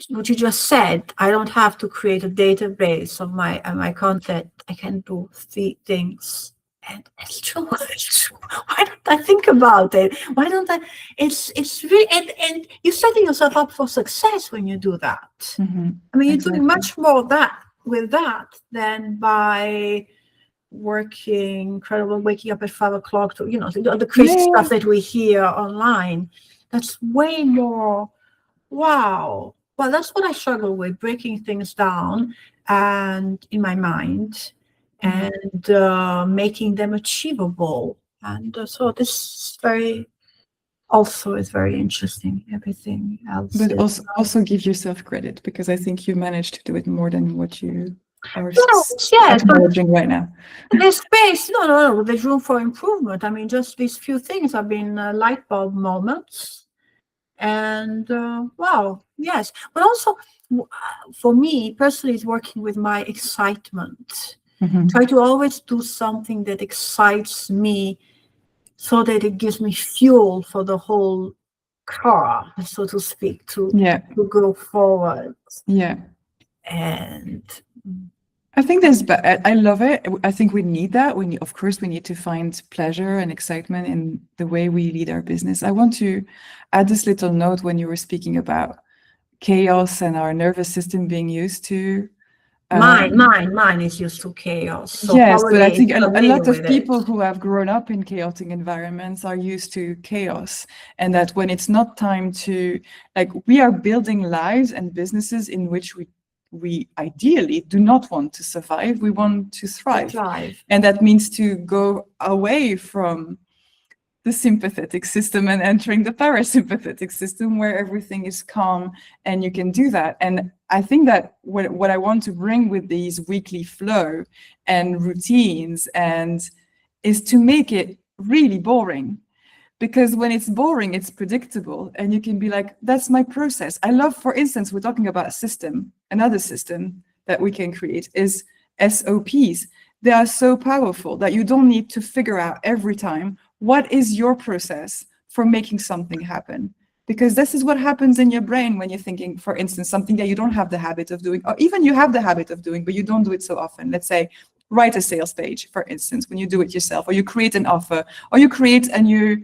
What you just said, I don't have to create a database of my content. I can do 3 things. And it's true. It's true. Why don't I think about it? Why don't I? It's really, and you're setting yourself up for success when you do that. Mm-hmm. I mean, you're Exactly. doing much more with that than by working incredible, waking up at 5 o'clock to, the crazy stuff that we hear online. That's way more. Wow. Well, that's what I struggle with, breaking things down and in my mind, and making them achievable. And so this is very interesting. Everything else. But also give yourself credit, because I think you managed to do it more than what you are Yes, acknowledging right now. There's space. No. There's room for improvement. I mean, just these few things have been light bulb moments. And wow, yes. But also, for me personally, it's working with my excitement. Mm-hmm. Try to always do something that excites me, so that it gives me fuel for the whole car, so to speak, to go forward. Yeah. And I think I love it. I think we need that. Of course, we need to find pleasure and excitement in the way we lead our business. I want to add this little note when you were speaking about chaos and our nervous system being used to. Mine is used to chaos. So yes, but I think a lot of with people who have grown up in chaotic environments are used to chaos, and that when it's not time to, like, we are building lives and businesses in which we ideally do not want to survive, we want to thrive. And that means to go away from the sympathetic system and entering the parasympathetic system, where everything is calm and you can do that. And I think that what I want to bring with these weekly flow and routines is to make it really boring. Because when it's boring, it's predictable, and you can be like, that's my process. I love, for instance, we're talking about a system. Another system that we can create is SOPs. They are so powerful that you don't need to figure out every time what is your process for making something happen. Because this is what happens in your brain when you're thinking, for instance, something that you don't have the habit of doing, or even you have the habit of doing, but you don't do it so often. Let's say, write a sales page, for instance, when you do it yourself, or you create an offer, or you create and you're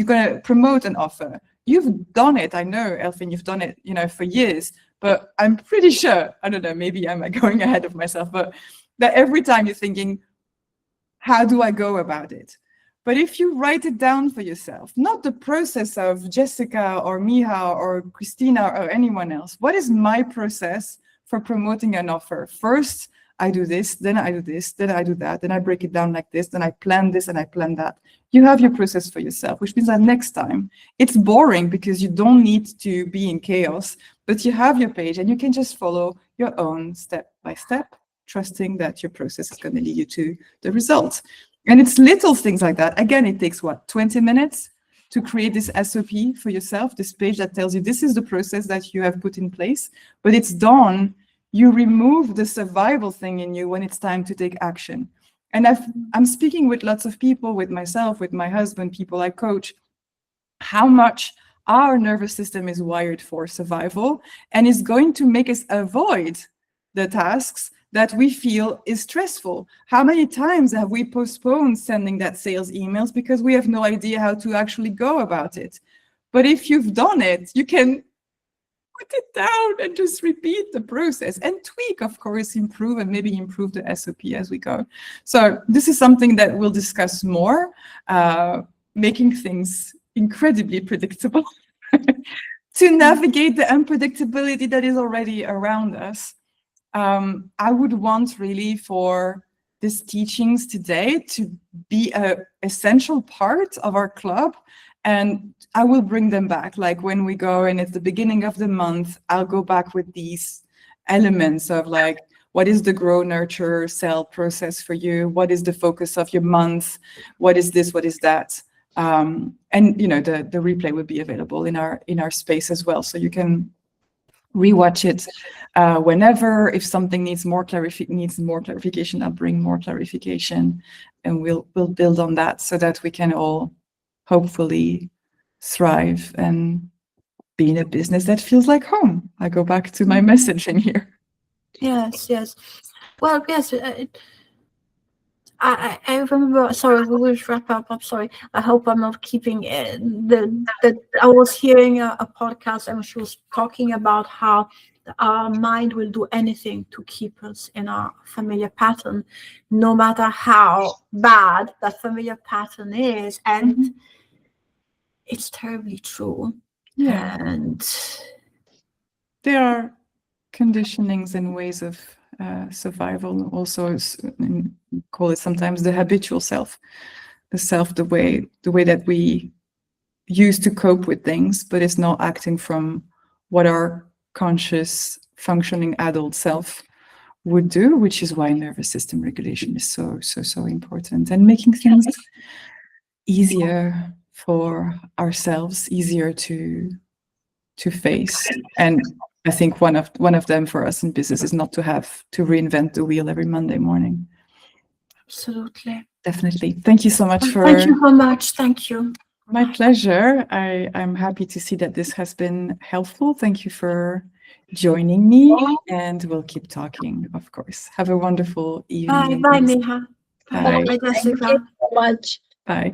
going to promote an offer. You've done it. I know, Elfyn, you've done it, for years, but I'm pretty sure, I don't know, maybe I'm going ahead of myself, but that every time you're thinking, how do I go about it? But if you write it down for yourself, not the process of Jessica or Miha or Christina or anyone else, what is my process for promoting an offer? First, I do this, then I do this, then I do that, then I break it down like this, then I plan this and I plan that. You have your process for yourself, which means that next time it's boring because you don't need to be in chaos, but you have your page and you can just follow your own step by step, trusting that your process is going to lead you to the result. And it's little things like that. Again, it takes 20 minutes to create this SOP for yourself, this page that tells you this is the process that you have put in place, but it's done. You remove the survival thing in you when it's time to take action. And I'm speaking with lots of people, with myself, with my husband, people I coach, how much our nervous system is wired for survival and is going to make us avoid the tasks that we feel is stressful. How many times have we postponed sending that sales emails because we have no idea how to actually go about it? But if you've done it, you can put it down and just repeat the process and tweak, of course, improve and maybe improve the SOP as we go. So this is something that we'll discuss more, making things incredibly predictable to navigate the unpredictability that is already around us. I would want really for these teachings today to be an essential part of our club. And I will bring them back, like when we go and at the beginning of the month, I'll go back with these elements of like, what is the grow, nurture, sell process for you? What is the focus of your month? What is this? What is that? And you know, the replay will be available in our space as well. So you can rewatch it whenever. If something needs more clarification, I'll bring more clarification, and we'll build on that so that we can all hopefully thrive and be in a business that feels like home. I go back to my messaging here. Yes. Well, yes. I remember. Sorry, we will wrap up. I'm sorry. I hope I'm not keeping that. I was hearing a podcast, and she was talking about how our mind will do anything to keep us in our familiar pattern, no matter how bad that familiar pattern is, and it's terribly true. Yeah, And there are conditionings and ways of survival. Also, call it sometimes the habitual self, the way that we use to cope with things, but it's not acting from what our conscious, functioning adult self would do, which is why nervous system regulation is so important, and making things easier for ourselves, easier to face. And I think one of them for us in business is not to have to reinvent the wheel every Monday morning. absolutely. Definitely. Thank you so much for. Thank you so much. Thank you. My pleasure. I'm happy to see that this has been helpful. Thank you for joining me, and we'll keep talking, of course. Have a wonderful evening. Bye, Neha. Bye. Bye, Thank you Jessica. so much. Bye.